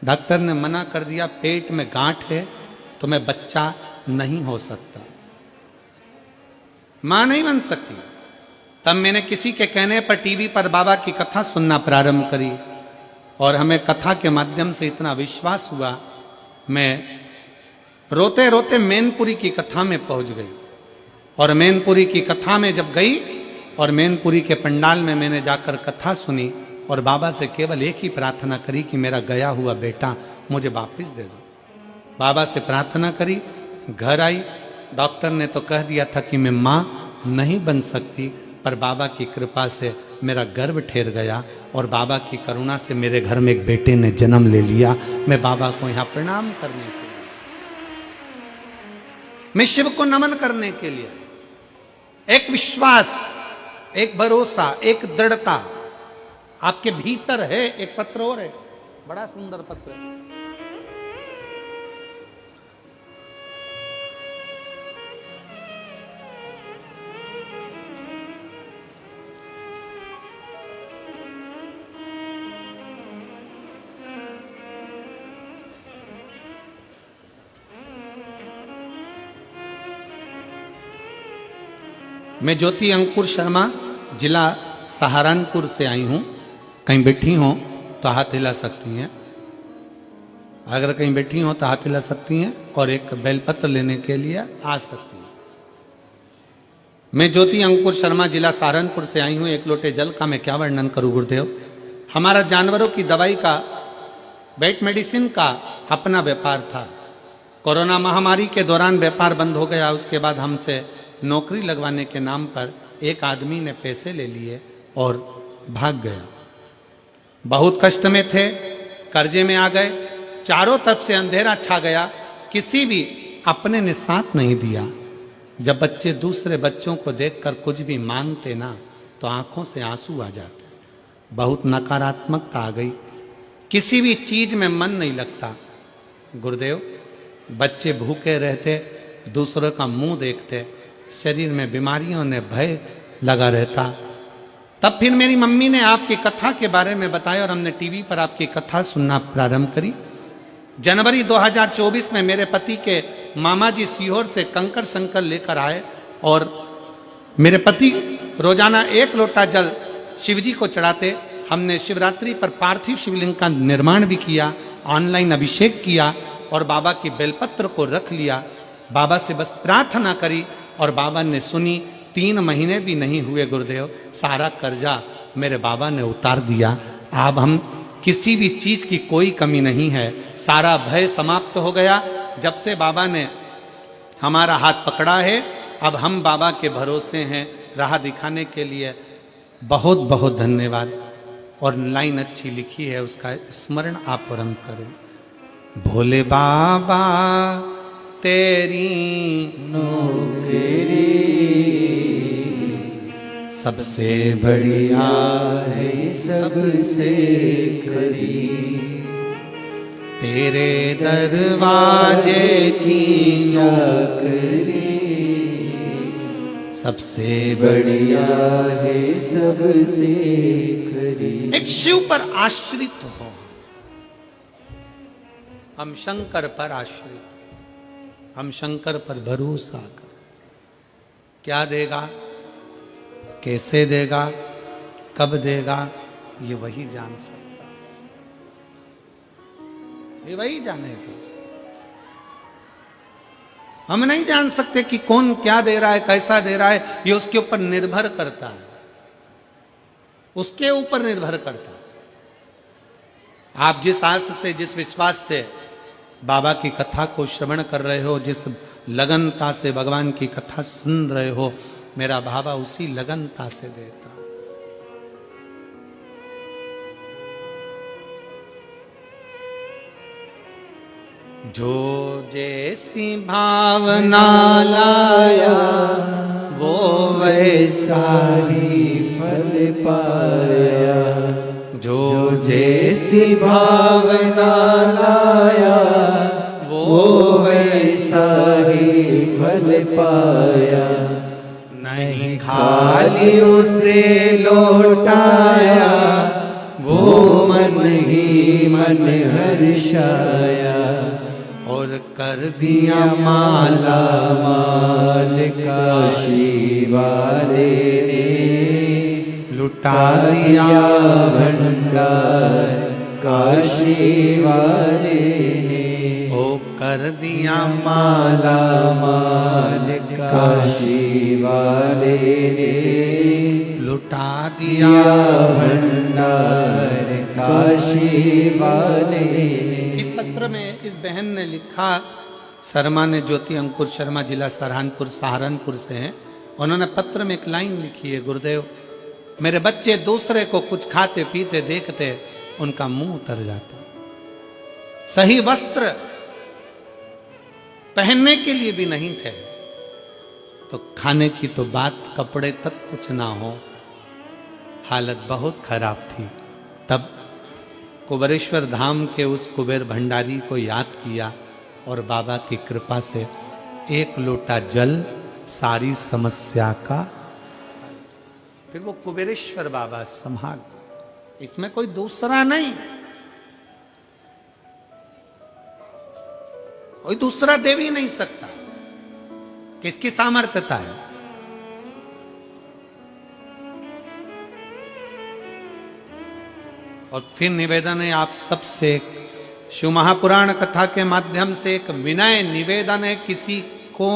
डॉक्टर ने मना कर दिया, पेट में गांठ है तो मैं बच्चा नहीं हो सकता, मां नहीं बन सकती। तब मैंने किसी के कहने पर टीवी पर बाबा की कथा सुनना प्रारंभ करी, और हमें कथा के माध्यम से इतना विश्वास हुआ, मैं रोते रोते मैनपुरी की कथा में पहुंच गई। और मैनपुरी की कथा में जब गई और मैनपुरी के पंडाल में मैंने जाकर कथा सुनी, और बाबा से केवल एक ही प्रार्थना करी कि मेरा गया हुआ बेटा मुझे वापस दे दो। बाबा से प्रार्थना करी, घर आई। डॉक्टर ने तो कह दिया था कि मैं माँ नहीं बन सकती, पर बाबा की कृपा से मेरा गर्भ ठहर गया, और बाबा की करुणा से मेरे घर में एक बेटे ने जन्म ले लिया। मैं बाबा को यहाँ प्रणाम करने के लिए, मैं शिव को नमन करने के लिए, एक विश्वास, एक भरोसा, एक दृढ़ता आपके भीतर है। एक पत्र और है, बड़ा सुंदर पत्र है। मैं ज्योति अंकुर शर्मा, जिला सहारनपुर से आई हूँ। कहीं बैठी हो तो हाथ हिला सकती हैं, अगर कहीं बैठी हो तो हाथ हिला सकती हैं और एक बेलपत्र लेने के लिए आ सकती हैं। मैं ज्योति अंकुर शर्मा, जिला सहारनपुर से आई हूँ। एक लोटे जल का मैं क्या वर्णन करूँ गुरुदेव। हमारा जानवरों की दवाई का, वेट मेडिसिन का अपना व्यापार था। कोरोना महामारी के दौरान व्यापार बंद हो गया। उसके बाद हमसे नौकरी लगवाने के नाम पर एक आदमी ने पैसे ले लिए और भाग गया। बहुत कष्ट में थे, कर्जे में आ गए, चारों तरफ से अंधेरा छा गया, किसी भी अपने ने साथ नहीं दिया। जब बच्चे दूसरे बच्चों को देखकर कुछ भी मांगते ना तो आंखों से आंसू आ जाते। बहुत नकारात्मकता आ गई, किसी भी चीज में मन नहीं लगता। गुरुदेव, बच्चे भूखे रहते, दूसरों का मुंह देखते, शरीर में बीमारियों ने भय लगा रहता। तब फिर मेरी मम्मी ने आपकी कथा के बारे में बताया और हमने टीवी पर आपकी कथा सुनना प्रारंभ करी। जनवरी 2024 में मेरे पति के मामा जी सीहोर से कंकर शंकर लेकर आए और मेरे पति रोजाना 1 लोटा जल शिवजी को चढ़ाते। हमने शिवरात्रि पर पार्थिव शिवलिंग का निर्माण भी किया, ऑनलाइन अभिषेक किया और बाबा की बेलपत्र को रख लिया। बाबा से बस प्रार्थना करी और बाबा ने सुनी। 3 महीने भी नहीं हुए गुरुदेव, सारा कर्जा मेरे बाबा ने उतार दिया। अब हम किसी भी चीज की कोई कमी नहीं है, सारा भय समाप्त हो गया। जब से बाबा ने हमारा हाथ पकड़ा है, अब हम बाबा के भरोसे हैं राह दिखाने के लिए। बहुत बहुत धन्यवाद। और लाइन अच्छी लिखी है, उसका स्मरण आप और हम करें। भोले बाबा तेरी नौकरी सबसे बढ़िया है, सबसे खरी। तेरे दरवाजे की चाकरी सबसे बढ़िया है, सबसे खरी। एक शिव पर आश्रित हो, हम शंकर पर आश्रित, हम शंकर पर भरोसा कर। क्या देगा, कैसे देगा, कब देगा, ये वही जान सकता, ये वही जानेगा। हम नहीं जान सकते कि कौन क्या दे रहा है, कैसा दे रहा है। ये उसके ऊपर निर्भर करता है, उसके ऊपर निर्भर करता है। आप जिस आस से, जिस विश्वास से बाबा की कथा को श्रवण कर रहे हो, जिस लगनता से भगवान की कथा सुन रहे हो, मेरा बाबा उसी लगनता से देता। जो जैसी भावना लाया वो वैसा ही फल पाया। जो जैसी भावना लाया वो वैसा ही फल पाया। नहीं खाली उसे लौटाया वो मन ही मन हर्षाया। और कर दिया माला माल काशी वाले ने लुटा दिया भंडार काशी वाले ने। ओ कर दिया माला माल काशी वाले ने लुटा दिया भंडार काशी वाले ने। इस पत्र में इस बहन ने लिखा, शर्मा ने, ज्योति अंकुर शर्मा, जिला सहारनपुर से हैं। उन्होंने पत्र में एक लाइन लिखी है, गुरुदेव मेरे बच्चे दूसरे को कुछ खाते पीते देखते उनका मुंह उतर जाता। सही वस्त्र पहनने के लिए भी नहीं थे तो खाने की तो बात, कपड़े तक कुछ ना हो। हालत बहुत खराब थी। तब कुबेरेश्वर धाम के उस कुबेर भंडारी को याद किया और बाबा की कृपा से 1 लोटा जल सारी समस्या का। फिर वो कुबेरेश्वर बाबा संभाल, इसमें कोई दूसरा नहीं, कोई दूसरा देव ही नहीं सकता। किसकी सामर्थ्यता है? और फिर निवेदन है आप सबसे, शिव महापुराण कथा के माध्यम से एक विनय निवेदन है, किसी को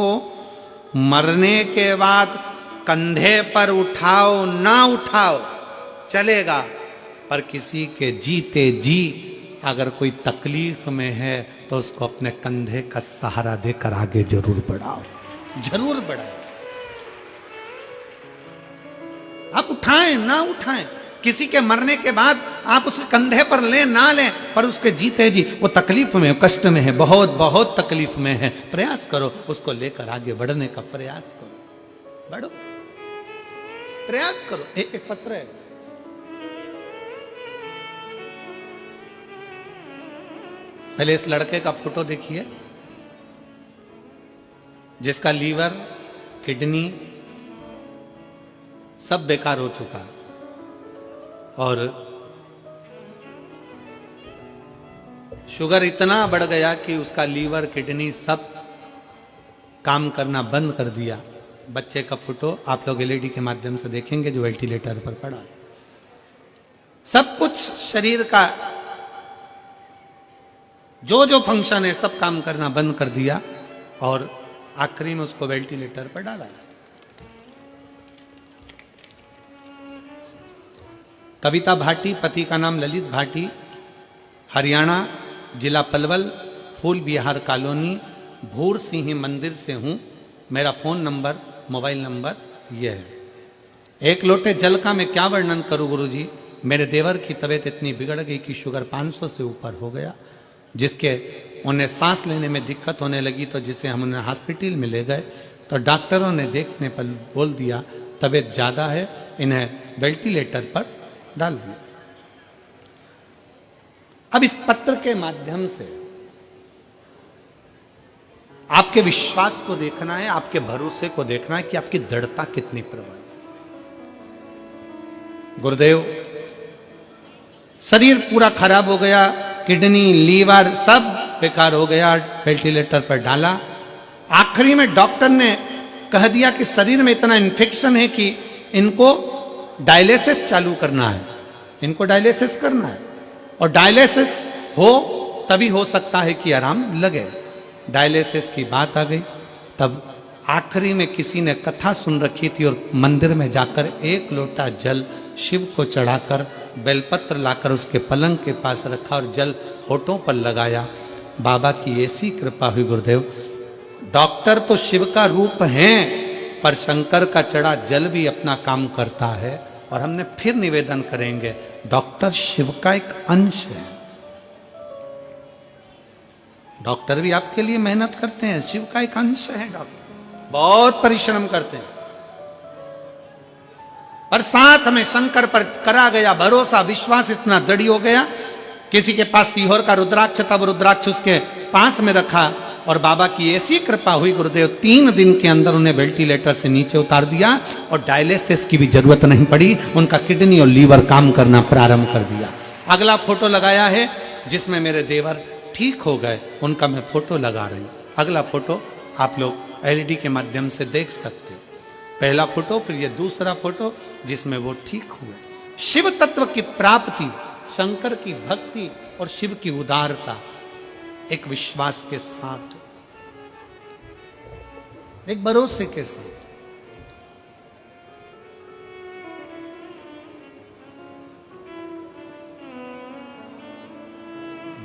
मरने के बाद कंधे पर उठाओ ना उठाओ चलेगा, पर किसी के जीते जी अगर कोई तकलीफ में है तो उसको अपने कंधे का सहारा देकर आगे जरूर बढ़ाओ, जरूर बढ़ाओ। आप उठाएं ना उठाएं, किसी के मरने के बाद आप उसके कंधे पर लें ना लें, पर उसके जीते जी वो तकलीफ में, कष्ट में है, बहुत बहुत तकलीफ में है, प्रयास करो उसको लेकर आगे बढ़ने का प्रयास करो, बढ़ो, प्रयास करो। एक पत्र है, पहले इस लड़के का फोटो देखिए जिसका लीवर, किडनी सब बेकार हो चुका और शुगर इतना बढ़ गया कि उसका लीवर, किडनी सब काम करना बंद कर दिया। बच्चे का फोटो आप लोग एलईडी के माध्यम से देखेंगे जो वेंटिलेटर पर पड़ा। सब कुछ शरीर का जो जो फंक्शन है सब काम करना बंद कर दिया और आखिरी में उसको वेंटिलेटर पर डाला। कविता भाटी, पति का नाम ललित भाटी, हरियाणा, जिला पलवल, फूल विहार कॉलोनी, भूर सिंह मंदिर से हूं। मेरा फोन नंबर, मोबाइल नंबर यह है। एक लोटे जल का मैं क्या वर्णन करूं गुरुजी। मेरे देवर की तबीयत इतनी बिगड़ गई कि शुगर 500 से ऊपर हो गया, जिसके उन्हें सांस लेने में दिक्कत होने लगी, तो जिसे हम उन्हें हॉस्पिटल में ले गए तो डॉक्टरों ने देखने पर बोल दिया तबीयत ज़्यादा है, इन्हें वेंटिलेटर पर डाल दिया। अब इस पत्र के माध्यम से आपके विश्वास को देखना है, आपके भरोसे को देखना है कि आपकी दृढ़ता कितनी प्रबल। गुरुदेव, शरीर पूरा खराब हो गया, किडनी, लीवर सब बेकार हो गया, वेंटिलेटर पर डाला। आखिरी में डॉक्टर ने कह दिया कि शरीर में इतना इन्फेक्शन है कि इनको डायलिसिस चालू करना है, इनको डायलिसिस करना है, और डायलिसिस हो तभी हो सकता है कि आराम लगे। डायलिसिस की बात आ गई। तब आखिरी में किसी ने कथा सुन रखी थी और मंदिर में जाकर एक लोटा जल शिव को चढ़ाकर बेलपत्र लाकर उसके पलंग के पास रखा और जल होठों पर लगाया। बाबा की ऐसी कृपा हुई गुरुदेव। डॉक्टर तो शिव का रूप हैं, पर शंकर का चढ़ा जल भी अपना काम करता है। और हमने फिर निवेदन करेंगे, डॉक्टर शिव का एक अंश है। डॉक्टर भी आपके लिए मेहनत करते हैं, शिव का एक अंश है। डॉक्टर बहुत परिश्रम करते हैं, पर साथ में शंकर पर करा गया भरोसा, विश्वास इतना दृढ़ हो गया। किसी के पास सीहोर का रुद्राक्ष था, वो रुद्राक्ष उसके पास में रखा और बाबा की ऐसी कृपा हुई गुरुदेव, 3 दिन के अंदर उन्हें वेंटिलेटर से नीचे उतार दिया और डायलिसिस की भी जरूरत नहीं पड़ी। उनका किडनी और लीवर काम करना प्रारंभ कर दिया। अगला फोटो लगाया है जिसमें मेरे देवर ठीक हो गए, उनका मैं फोटो लगा रही हूं। अगला फोटो आप लोग एलईडी के माध्यम से देख सकते हो। पहला फोटो, फिर ये दूसरा फोटो जिसमें वो ठीक हुए। शिव तत्व की प्राप्ति, शंकर की भक्ति और शिव की उदारता एक विश्वास के साथ, एक भरोसे के साथ।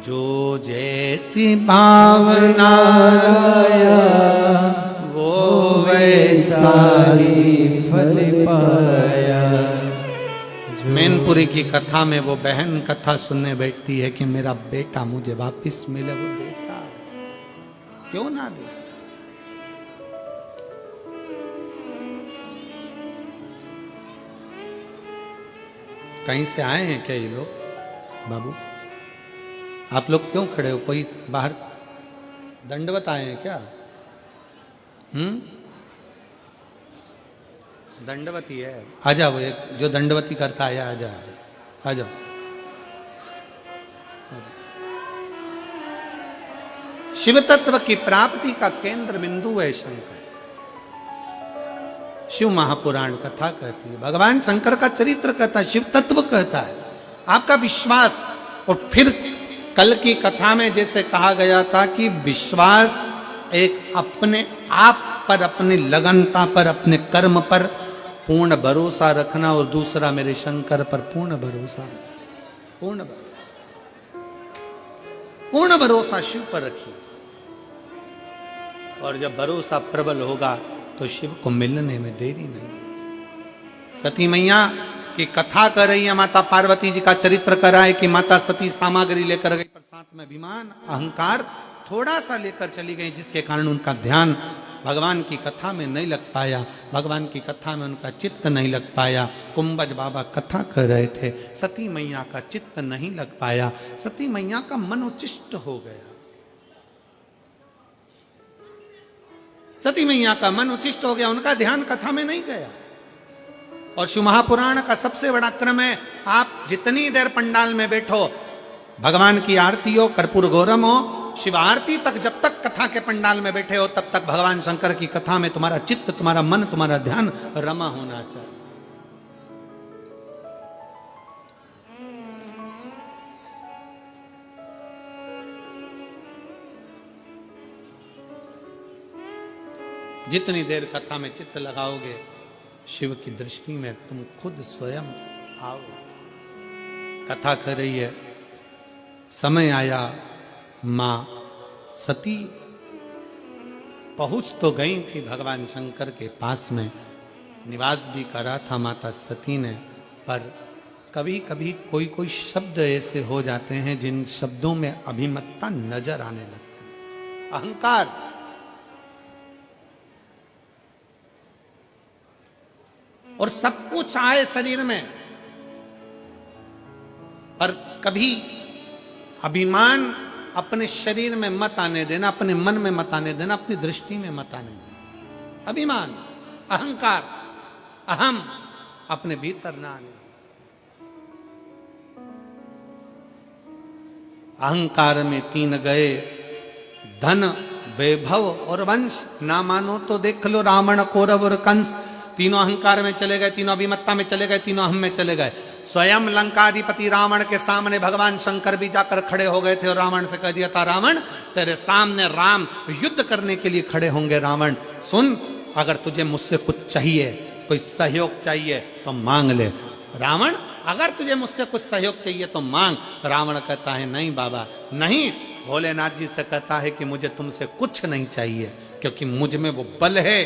जो जैसी भावना वो वैसा ही फल पाया। मैनपुरी की कथा में वो बहन कथा सुनने बैठती है कि मेरा बेटा मुझे वापस मिले। वो देता है, क्यों ना दे। कहीं से आए हैं क्या ये लोग? बाबू आप लोग क्यों खड़े हो? कोई बाहर दंडवत आए हैं क्या? दंडवती है, आ जाओ। एक जो दंडवती करता है आ जाओ, आ जाओ। शिव तत्व की प्राप्ति का केंद्र बिंदु है शंकर। शिव महापुराण कथा कहती है, भगवान शंकर का चरित्र कहता है, शिव तत्व कहता है। आपका विश्वास। और फिर कल की कथा में जैसे कहा गया था कि विश्वास एक अपने आप पर, अपनी लगनता पर, अपने कर्म पर पूर्ण भरोसा रखना, और दूसरा मेरे शंकर पर पूर्ण भरोसा, पूर्ण भरोसा, पूर्ण भरोसा शिव पर रखिए। और जब भरोसा प्रबल होगा तो शिव को मिलने में देरी नहीं। सती मैया की कथा कर रही है, माता पार्वती जी का चरित्र कर रहा है कि माता सती सामग्री लेकर गई, पर साथ में अभिमान अहंकार थोड़ा सा लेकर चली गई, जिसके कारण उनका ध्यान भगवान की कथा में नहीं लग पाया, भगवान की कथा में उनका चित्त नहीं लग पाया। कुंभज बाबा कथा कर रहे थे, सती मैया का चित्त नहीं लग पाया, सती मैया का मन उच्चिष्ट हो गया, सती मैया का मन उच्चिष्ट हो गया, उनका ध्यान कथा में नहीं गया। और शिव महापुराण का सबसे बड़ा क्रम है, आप जितनी देर पंडाल में बैठो, भगवान की आरती हो, कर्पूर गौरम हो, शिव आरती तक जब तक कथा के पंडाल में बैठे हो, तब तक भगवान शंकर की कथा में तुम्हारा चित्त, तुम्हारा मन, तुम्हारा ध्यान रमा होना चाहिए। जितनी देर कथा में चित्त लगाओगे, शिव की दृष्टि में तुम खुद स्वयं आओ। कथा कर रही है, समय आया, मां सती पहुंच तो गई थी भगवान शंकर के पास में, निवास भी करा था माता सती ने, पर कभी कभी कोई कोई शब्द ऐसे हो जाते हैं जिन शब्दों में अभिमतता नजर आने लगती है, अहंकार। और सब कुछ आए शरीर में, पर कभी अभिमान अपने शरीर में मत आने देना, अपने मन में मत आने देना, अपनी दृष्टि में मत आने देना। अभिमान, अहंकार, अहम अपने भीतर ना आने। अहंकार में तीन गए, धन, वैभव और वंश। ना मानो तो देख लो रावण, कौरव और कंस, तीनों अहंकार में चले गए, तीनों अभिमत्ता में चले गए, तीनों अहम में चले गए। स्वयं लंकाधिपति रावण के सामने भगवान शंकर भी जाकर खड़े हो गए थे और रावण से कह दिया था, रावण तेरे सामने राम युद्ध करने के लिए खड़े होंगे। रावण सुन, अगर तुझे मुझसे कुछ चाहिए, कोई सहयोग चाहिए तो मांग ले। रावण अगर तुझे मुझसे कुछ सहयोग चाहिए तो मांग। रावण कहता है नहीं बाबा नहीं। भोलेनाथ जी से कहता है कि मुझे तुमसे कुछ नहीं चाहिए, क्योंकि मुझ में वो बल है।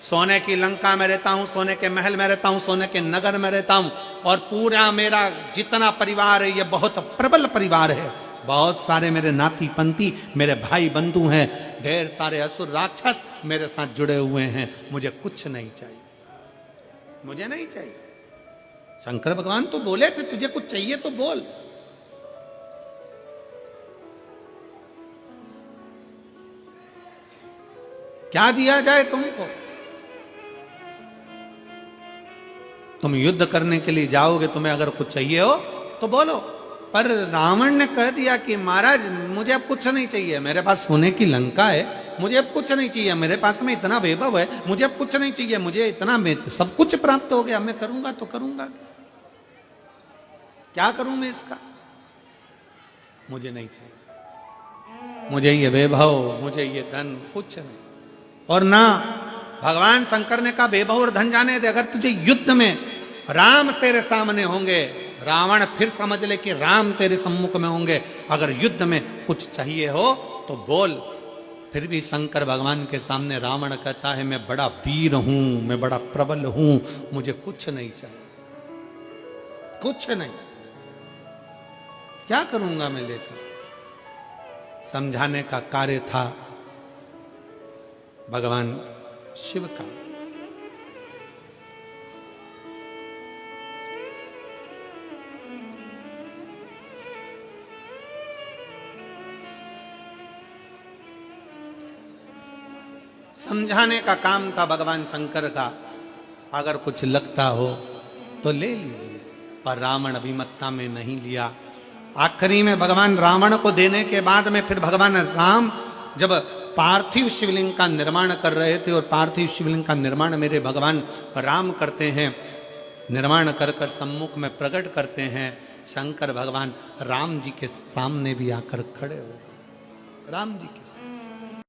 सोने की लंका में रहता हूं, सोने के महल में रहता हूं, सोने के नगर में रहता हूं, और पूरा मेरा जितना परिवार है ये बहुत प्रबल परिवार है। बहुत सारे मेरे नाती पंती, मेरे भाई बंधु हैं, ढेर सारे असुर राक्षस मेरे साथ जुड़े हुए हैं। मुझे कुछ नहीं चाहिए, मुझे नहीं चाहिए। शंकर भगवान तो बोले थे तुझे कुछ चाहिए तो बोल। क्या दिया जाए तुमको? तुम युद्ध करने के लिए जाओगे, तुम्हें अगर कुछ चाहिए हो तो बोलो। पर रावण ने कह दिया कि महाराज मुझे अब कुछ नहीं चाहिए, मेरे पास सोने की लंका है, मुझे अब कुछ नहीं चाहिए, मेरे पास में इतना वैभव है, मुझे अब कुछ नहीं चाहिए, मुझे इतना सब कुछ प्राप्त हो गया, मैं करूंगा तो करूंगा, क्या करूं मैं इसका? मुझे नहीं चाहिए, मुझे ये वैभव, मुझे ये धन कुछ नहीं। और ना भगवान शंकर ने कहा वैभव और धन जाने दे, अगर तुझे युद्ध में राम तेरे सामने होंगे, रावण फिर समझ ले कि राम तेरे सम्मुख में होंगे, अगर युद्ध में कुछ चाहिए हो तो बोल। फिर भी शंकर भगवान के सामने रावण कहता है मैं बड़ा वीर हूं, मैं बड़ा प्रबल हूं, मुझे कुछ नहीं चाहिए, कुछ नहीं, क्या करूंगा मैं लेकर? समझाने का कार्य था भगवान शिव का। समझाने का काम था भगवान शंकर का। अगर कुछ लगता हो तो ले लीजिए, पर रावण अभिमत्ता में नहीं लिया। आखिरी में भगवान रावण को देने के बाद में फिर भगवान राम जब पार्थिव शिवलिंग का निर्माण कर रहे थे, और पार्थिव शिवलिंग का निर्माण मेरे भगवान राम करते हैं, निर्माण कर कर सम्मुख में प्रकट करते हैं। शंकर भगवान राम जी के सामने भी आकर खड़े हो गए, राम जी के सामने।